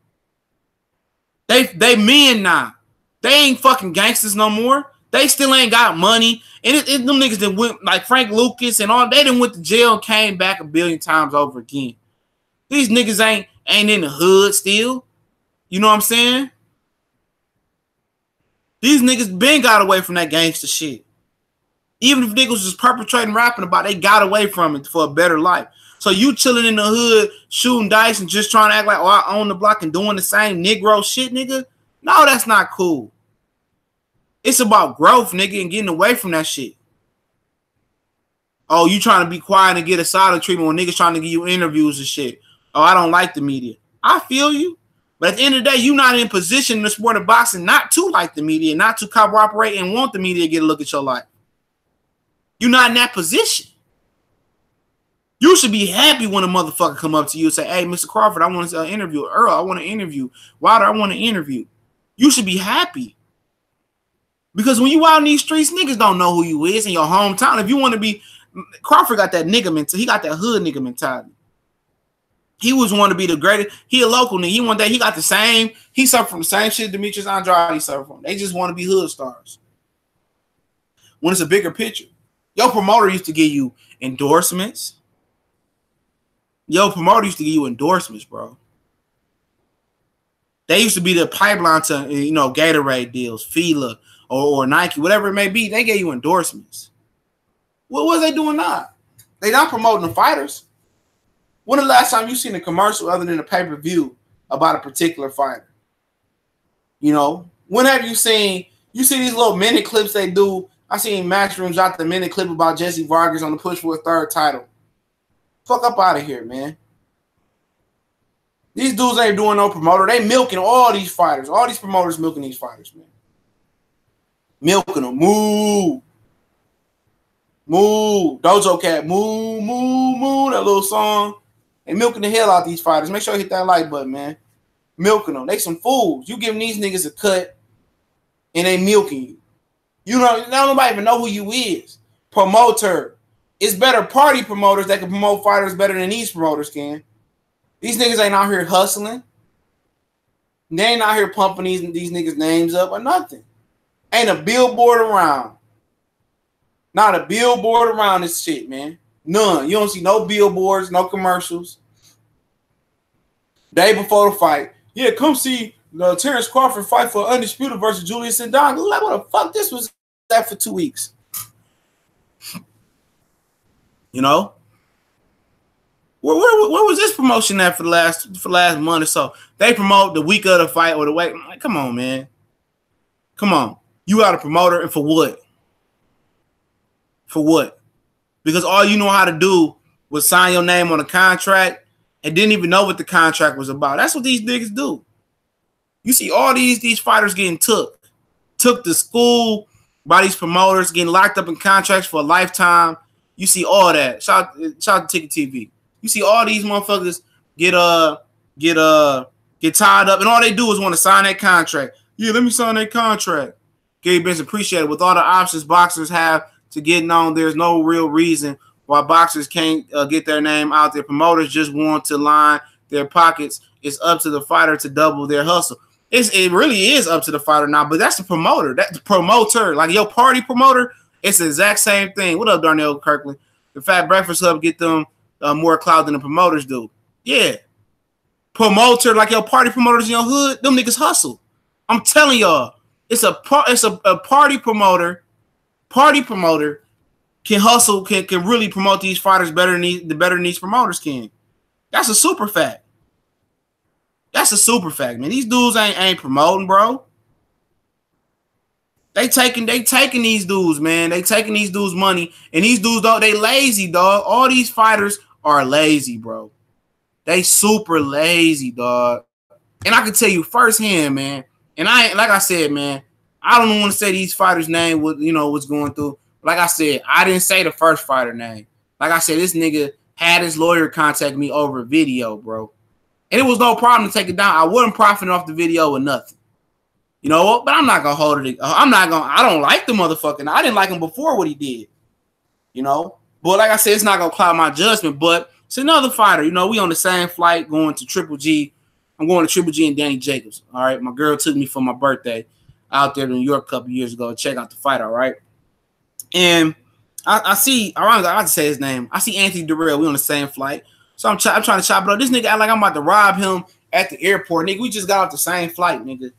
They men now. They ain't fucking gangsters no more. They still ain't got money. And them niggas that went, like Frank Lucas and all, they done went to jail and came back a billion times over again. These niggas ain't in the hood still. You know what I'm saying? These niggas been got away from that gangster shit. Even if niggas was just perpetrating, rapping about it, they got away from it for a better life. So you chilling in the hood, shooting dice and just trying to act like, oh, I own the block and doing the same Negro shit, nigga. No, that's not cool. It's about growth, nigga, and getting away from that shit. Oh, you trying to be quiet and get a silent treatment when niggas trying to give you interviews and shit. Oh, I don't like the media. I feel you. But at the end of the day, you're not in position in the sport of boxing not to like the media, not to cooperate and want the media to get a look at your life. You're not in that position. You should be happy when a motherfucker come up to you and say, hey, Mr. Crawford, I want to interview. Earl, I want to interview. Wilder, I want to interview. You should be happy. Because when you out in these streets, niggas don't know who you is in your hometown. If you want to be, Crawford got that nigga mentality. He got that hood nigga mentality. He was want to be the greatest. He a local nigga. He one day, he got the same, he suffered from the same shit Demetrius Andrade suffered from. They just want to be hood stars. When it's a bigger picture. Your promoter used to give you endorsements. Your promoter used to give you endorsements, bro. They used to be the pipeline to, you know, Gatorade deals, Fila, or Nike, whatever it may be. They gave you endorsements. What was they doing now? They not promoting the fighters. When the last time you seen a commercial other than a pay-per-view about a particular fighter? You know, when have you seen these little minute clips they do? I seen Matchrooms out the minute clip about Jesse Vargas on the push for a third title. Fuck up out of here, man. These dudes ain't doing no promoter. They milking all these fighters. All these promoters milking these fighters, man. Milking them. Moo. Moo. Dojo Cat. Moo, moo, moo. That little song. They milking the hell out these fighters. Make sure you hit that like button, man. Milking them. They some fools. You giving these niggas a cut and they milking you. You know, nobody even know who you is. Promoter. It's better party promoters that can promote fighters better than these promoters can. These niggas ain't out here hustling. They ain't out here pumping these niggas' names up or nothing. Ain't a billboard around. Not a billboard around this shit, man. None. You don't see no billboards, no commercials. Day before the fight. Yeah, come see the Terrence Crawford fight for Undisputed versus Julius Sindon. Like, what the fuck? This was that for 2 weeks. You know? Where was this promotion at for the last month or so? They promote the week of the fight or the weight. Like, come on, man. Come on. You got a promoter, and for what? For what? Because all you know how to do was sign your name on a contract and didn't even know what the contract was about. That's what these niggas do. You see all these fighters getting took to school by these promoters, getting locked up in contracts for a lifetime. You see all that. Shout out to Ticket TV. You see all these motherfuckers get tied up, and all they do is want to sign that contract. Yeah, let me sign that contract. Gary Benson, appreciate it. With all the options boxers have to get known, there's no real reason why boxers can't get their name out there. Promoters just want to line their pockets. It's up to the fighter to double their hustle. It really is up to the fighter now, but that's the promoter. That's the promoter. Like your party promoter, it's the exact same thing. What up, Darnell Kirkland? The Fat Breakfast Hub get them more clout than the promoters do. Yeah. Promoter, like your party promoters in your hood, them niggas hustle. I'm telling y'all, it's a party promoter. Party promoter can hustle, can really promote these fighters better than these promoters can. That's a super fact. That's a super fact, man. These dudes ain't promoting, bro. They taking these dudes, man. They taking these dudes' money, and these dudes, dog, they lazy, dog. All these fighters are lazy, bro. They super lazy, dog. And I can tell you firsthand, man. And like I said, man, I don't want to say these fighters' name, what's going through. Like I said, I didn't say the first fighter name. Like I said, this nigga had his lawyer contact me over video, bro. And it was no problem to take it down. I wasn't profiting off the video or nothing. You know what? But I'm not going to hold it. I don't like the motherfucker. I didn't like him before what he did. You know? But like I said, it's not going to cloud my judgment. But it's another fighter. You know, we on the same flight going to Triple G. I'm going to Triple G and Danny Jacobs. All right? My girl took me for my birthday out there in New York a couple years ago to check out the fight, all right? And I see, ironically, I have to say his name. I see Anthony Durrell. We on the same flight. So I'm trying to chop it up. This nigga act like I'm about to rob him at the airport. Nigga, we just got off the same flight, nigga.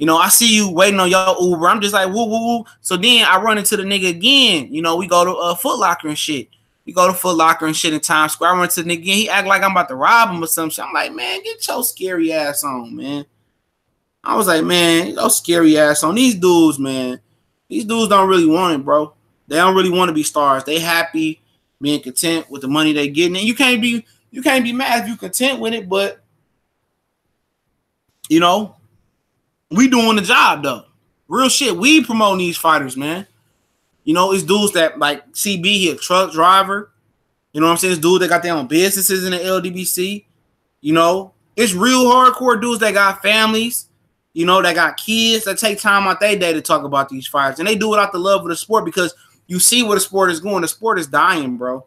You know, I see you waiting on your Uber. I'm just like, woo, woo, woo. So then I run into the nigga again. You know, we go to Foot Locker and shit. We go to Foot Locker and shit in Times Square. I run into the nigga again. He act like I'm about to rob him or some shit. I'm like, man, get your scary ass on, man. I was like, man, your scary ass on. These dudes, man. These dudes don't really want it, bro. They don't really want to be stars. They happy being content with the money they getting. And you can't be mad if you content with it, but you know, we doing the job though. Real shit. We promoting these fighters, man. You know, it's dudes that like CB, he a truck driver. You know what I'm saying? It's dudes that got their own businesses in the LDBC. You know, it's real hardcore dudes that got families, you know, that got kids that take time out their day to talk about these fighters. And they do it out the love of the sport because you see where the sport is going. The sport is dying, bro.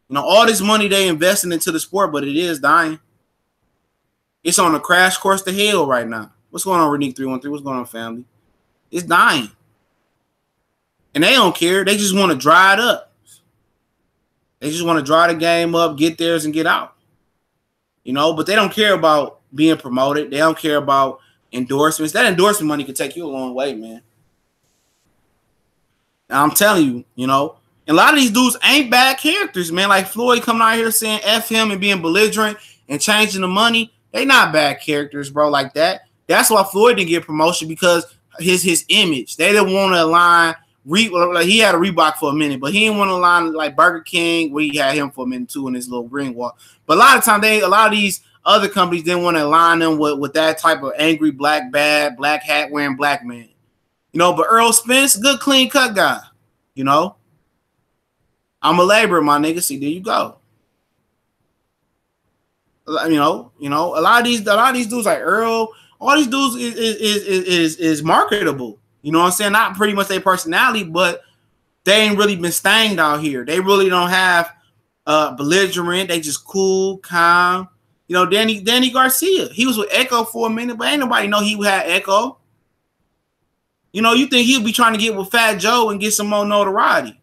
You know, all this money they investing into the sport, but it is dying. It's on a crash course to hell right now. What's going on, Renique 313? What's going on, family? It's dying. And they don't care. They just want to dry it up. They just want to dry the game up, get theirs, and get out. You know, but they don't care about being promoted. They don't care about endorsements. That endorsement money can take you a long way, man. Now, I'm telling you, you know, and a lot of these dudes ain't bad characters, man. Like Floyd coming out here saying F him and being belligerent and changing the money. They not bad characters, bro, like that. That's why Floyd didn't get promotion, because his image. They didn't want to align. Like he had a Reebok for a minute, but he didn't want to align like Burger King, where he had him for a minute too in his little ring walk. But a lot of times, a lot of these other companies didn't want to align them with that type of angry black hat wearing black man. You know, but Earl Spence, good clean cut guy. You know, I'm a laborer, my nigga. See, there you go. You know, a lot of these dudes like Earl, all these dudes is marketable. You know what I'm saying? Not pretty much their personality, but they ain't really been stanged out here. They really don't have belligerent. They just cool, calm. You know, Danny Garcia, he was with Echo for a minute, but ain't nobody know he had Echo. You know, you think he'll be trying to get with Fat Joe and get some more notoriety.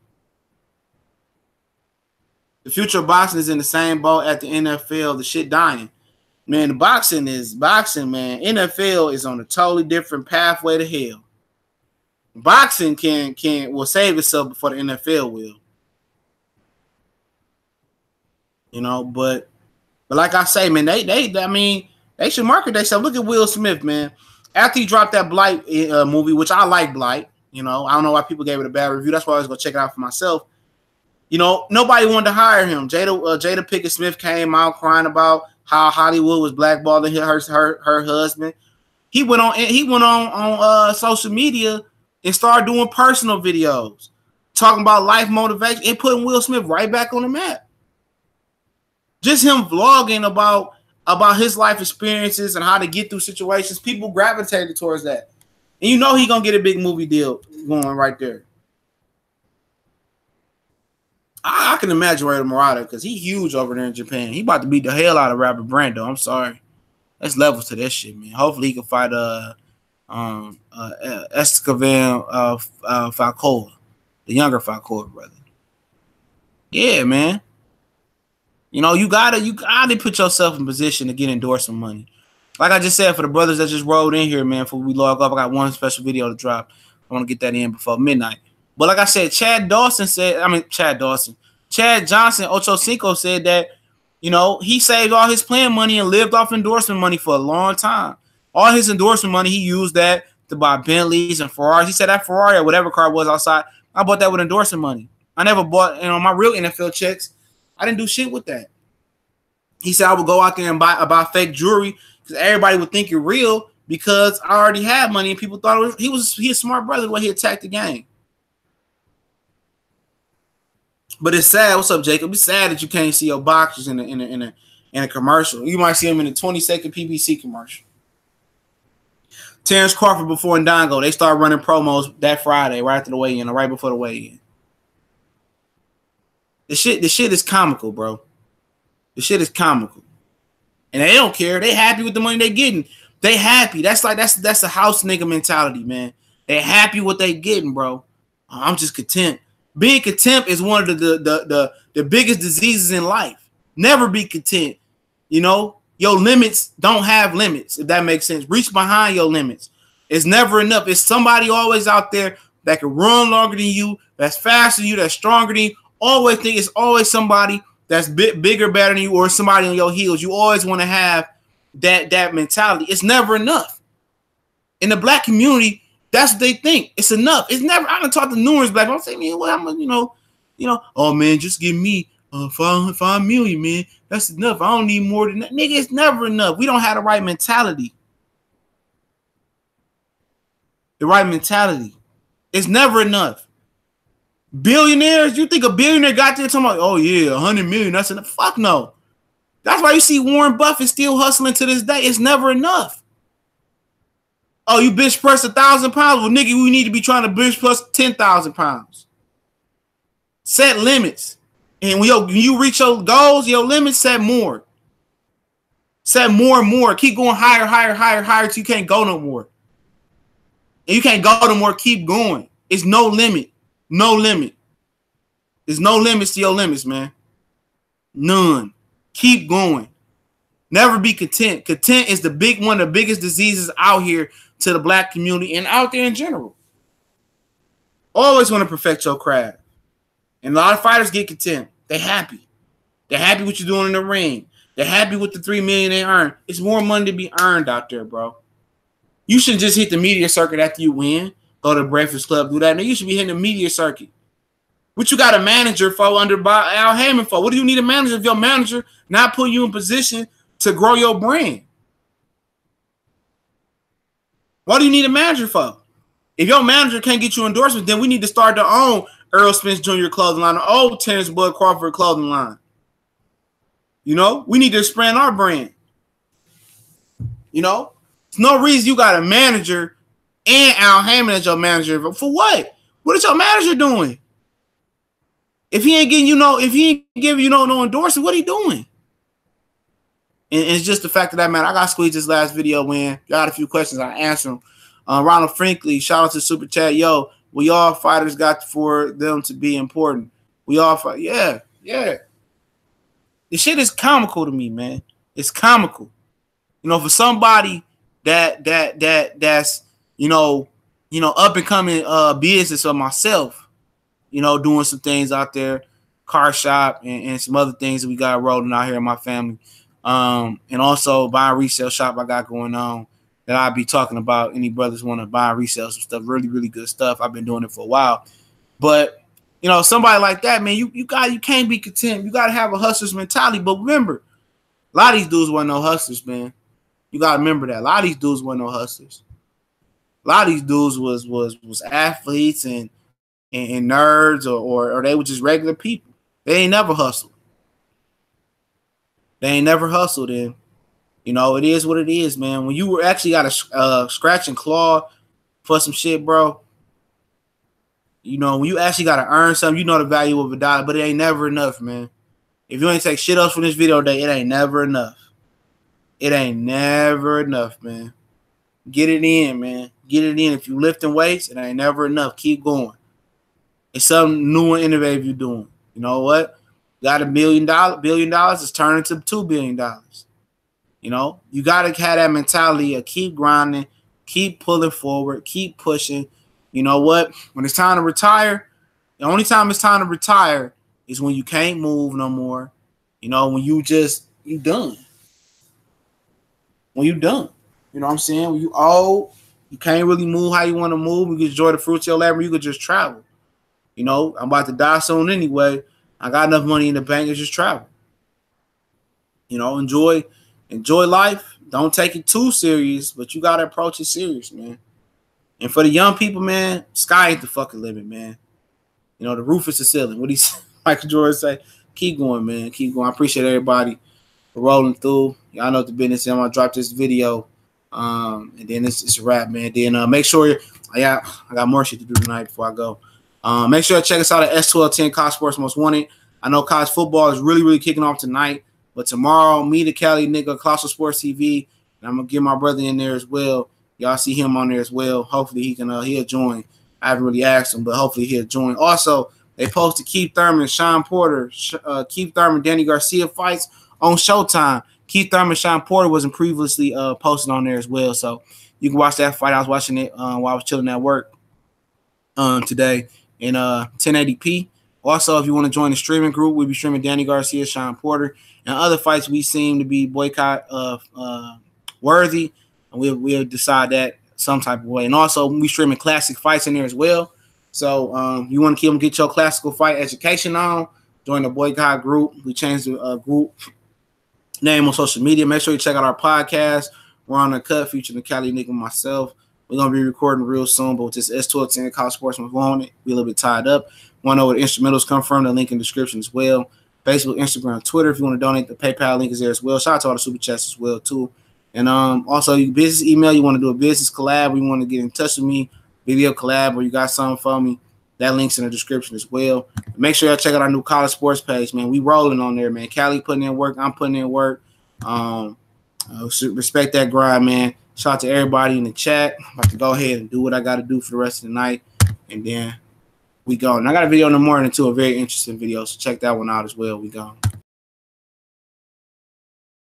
The future of boxing is in the same boat at the NFL. The shit dying. Man, the boxing, man. NFL is on a totally different pathway to hell. Boxing will save itself before the NFL will. You know, but like I say, man, they should market themselves. Look at Will Smith, man. After he dropped that Blight movie, which I like Blight, you know, I don't know why people gave it a bad review. That's why I was gonna check it out for myself. You know, nobody wanted to hire him. Jada Pinkett Smith came out crying about how Hollywood was blackballing her husband. He went on social media and started doing personal videos, talking about life motivation and putting Will Smith right back on the map. Just him vlogging about his life experiences and how to get through situations. People gravitated towards that. And you know he gonna get a big movie deal going right there. I can imagine Ray Murata, because he huge over there in Japan. He about to beat the hell out of Robert Brando. I'm sorry. There's levels to that shit, man. Hopefully he can fight Esteban Falcoa, the younger Falcoa brother. Yeah, man. You know, you gotta put yourself in position to get endorsement money. Like I just said, for the brothers that just rolled in here, man, before we log off, I got one special video to drop. I want to get that in before midnight. But like I said, Chad Johnson, Ocho Cinco said that, you know, he saved all his playing money and lived off endorsement money for a long time. All his endorsement money, he used that to buy Bentleys and Ferraris. He said that Ferrari or whatever car was outside, I bought that with endorsement money. I never bought, you know, my real NFL checks. I didn't do shit with that. He said I would go out there and buy fake jewelry because everybody would think you're real because I already had money and people thought he was a smart brother the way he attacked the game. But it's sad. What's up, Jacob? It's sad that you can't see your boxers in a commercial. You might see them in a 20-second PBC commercial. Terrence Crawford before Ndongo, they start running promos that Friday, right after the weigh-in, or right before the weigh-in. The shit is comical, bro. The shit is comical. And they don't care. They happy with the money they getting. They happy. That's a house nigga mentality, man. They happy what they getting, bro. I'm just content. Being content is one of the biggest diseases in life. Never be content. You know, your limits don't have limits, if that makes sense. Reach behind your limits. It's never enough. It's somebody always out there that can run longer than you, that's faster than you, that's stronger than you. Always think it's always somebody that's bigger, better than you, or somebody on your heels. You always want to have that mentality. It's never enough. In the black community, that's what they think. It's enough. It's never. I done talked to numerous black people. I'm saying, man, well, I'm, oh man, just give me 5 million, man. That's enough. I don't need more than that. Nigga, it's never enough. We don't have the right mentality. The right mentality. It's never enough. Billionaires, you think a billionaire got there talking about, oh yeah, 100 million, that's enough? Fuck no. That's why you see Warren Buffett still hustling to this day. It's never enough. Oh, you bench press 1,000 pounds? Well, nigga, we need to be trying to bench press 10,000 pounds. Set limits. And when you reach your goals, your limits, set more. Set more and more. Keep going higher, higher, higher, higher till you can't go no more. And you can't go no more, keep going. It's no limit. No limit. There's no limits to your limits, man. None. Keep going. Never be content. Content is one of the biggest diseases out here to the black community and out there in general. Always want to perfect your craft. And a lot of fighters get content. They're happy. They're happy with what you're doing in the ring. They're happy with the $3 million they earn. It's more money to be earned out there, bro. You shouldn't just hit the media circuit after you win. Go to the Breakfast Club, do that. No, you should be hitting the media circuit. What you got a manager for under Al Heyman for? What do you need a manager if your manager not putting you in position to grow your brand? What do you need a manager for? If your manager can't get you endorsement, then we need to start our own Earl Spence Jr. clothing line, our old Terrence Bud Crawford clothing line. You know, we need to expand our brand. You know, there's no reason you got a manager and Al Heyman as your manager. For what? What is your manager doing? If he ain't getting if he ain't giving you no endorsement, what are he doing? And it's just the fact of that matter. I got squeezed this last video in. Got a few questions. I answer them. Ronald Franklin, shout out to Super Chat. Yo, we all fighters got for them to be important. We all fight. Yeah, yeah. This shit is comical to me, man. It's comical. You know, for somebody that's up and coming business of myself, doing some things out there, car shop and some other things that we got rolling out here in my family. And also buy and resale shop I got going on that I'll be talking about. Any brothers want to buy and resell some stuff, really, really good stuff. I've been doing it for a while. But, somebody like that, man, you can't be content. You got to have a hustler's mentality. But remember, a lot of these dudes weren't no hustlers, man. You got to remember that. A lot of these dudes weren't no hustlers. A lot of these dudes was athletes and nerds or they were just regular people. They ain't never hustled. They ain't never hustled. And, it is what it is, man. When you actually got to scratch and claw for some shit, bro, when you actually got to earn something, the value of $1, but it ain't never enough, man. If you ain't take shit else from this video today, it ain't never enough. It ain't never enough, man. Get it in, man. Get it in. If you lifting weights, it ain't never enough. Keep going. It's something new and innovative you're doing. You know what? Got $1 billion, it's turning to $2 billion. You got to have that mentality of keep grinding, keep pulling forward, keep pushing. You know what? When it's time to retire, the only time it's time to retire is when you can't move no more. When you done. When you done. You know what I'm saying? When you old, you can't really move how you want to move. You can enjoy the fruits of your labor. You could just travel. I'm about to die soon anyway. I got enough money in the bank to just travel. Enjoy life. Don't take it too serious, but you got to approach it serious, man. And for the young people, man, sky ain't the fucking limit, man. The roof is the ceiling. What Michael Jordan say? Keep going, man. Keep going. I appreciate everybody for rolling through. Y'all know what the business is. I'm going to drop this video. And then it's a wrap, man. Then make sure I got more shit to do tonight before I go. Make sure to check us out at S1210 College Sports Most Wanted. I know college football is really, really kicking off tonight. But tomorrow, me, the Cali nigga, College Sports TV, and I'm going to get my brother in there as well. Y'all see him on there as well. Hopefully he'll join. I haven't really asked him, but hopefully he'll join. Also, they posted Keith Thurman, Sean Porter, Keith Thurman, Danny Garcia fights on Showtime. Keith Thurman, Sean Porter wasn't previously posted on there as well. So You can watch that fight. I was watching it while I was chilling at work today in 1080p. Also, if you want to join the streaming group, we'll be streaming Danny Garcia, Sean Porter, and other fights we seem to be boycott worthy, and we'll decide that some type of way. And also, we streaming classic fights in there as well. So you want to get your classical fight education on, join the Boycott Group. We changed the group name on social media. Make sure you check out our podcast. We're on the cut featuring the Cali nigga and myself. We're going to be recording real soon, but with this S1210 College Sportsman on it, we're a little bit tied up. Want to know where the instrumentals come from? The link in the description as well. Facebook, Instagram, Twitter. If you want to donate, the PayPal link is there as well. Shout out to all the super chats as well, too. And also, your business email, you want to do a business collab, or you want to get in touch with me, video collab, or you got something for me, that link's in the description as well. Make sure y'all check out our new college sports page, man. We rolling on there, man. Cali putting in work. I'm putting in work. Respect that grind, man. Shout out to everybody in the chat. I'm about to go ahead and do what I got to do for the rest of the night, and then we go. And I got a video in the morning, too, a very interesting video, so check that one out as well. We go.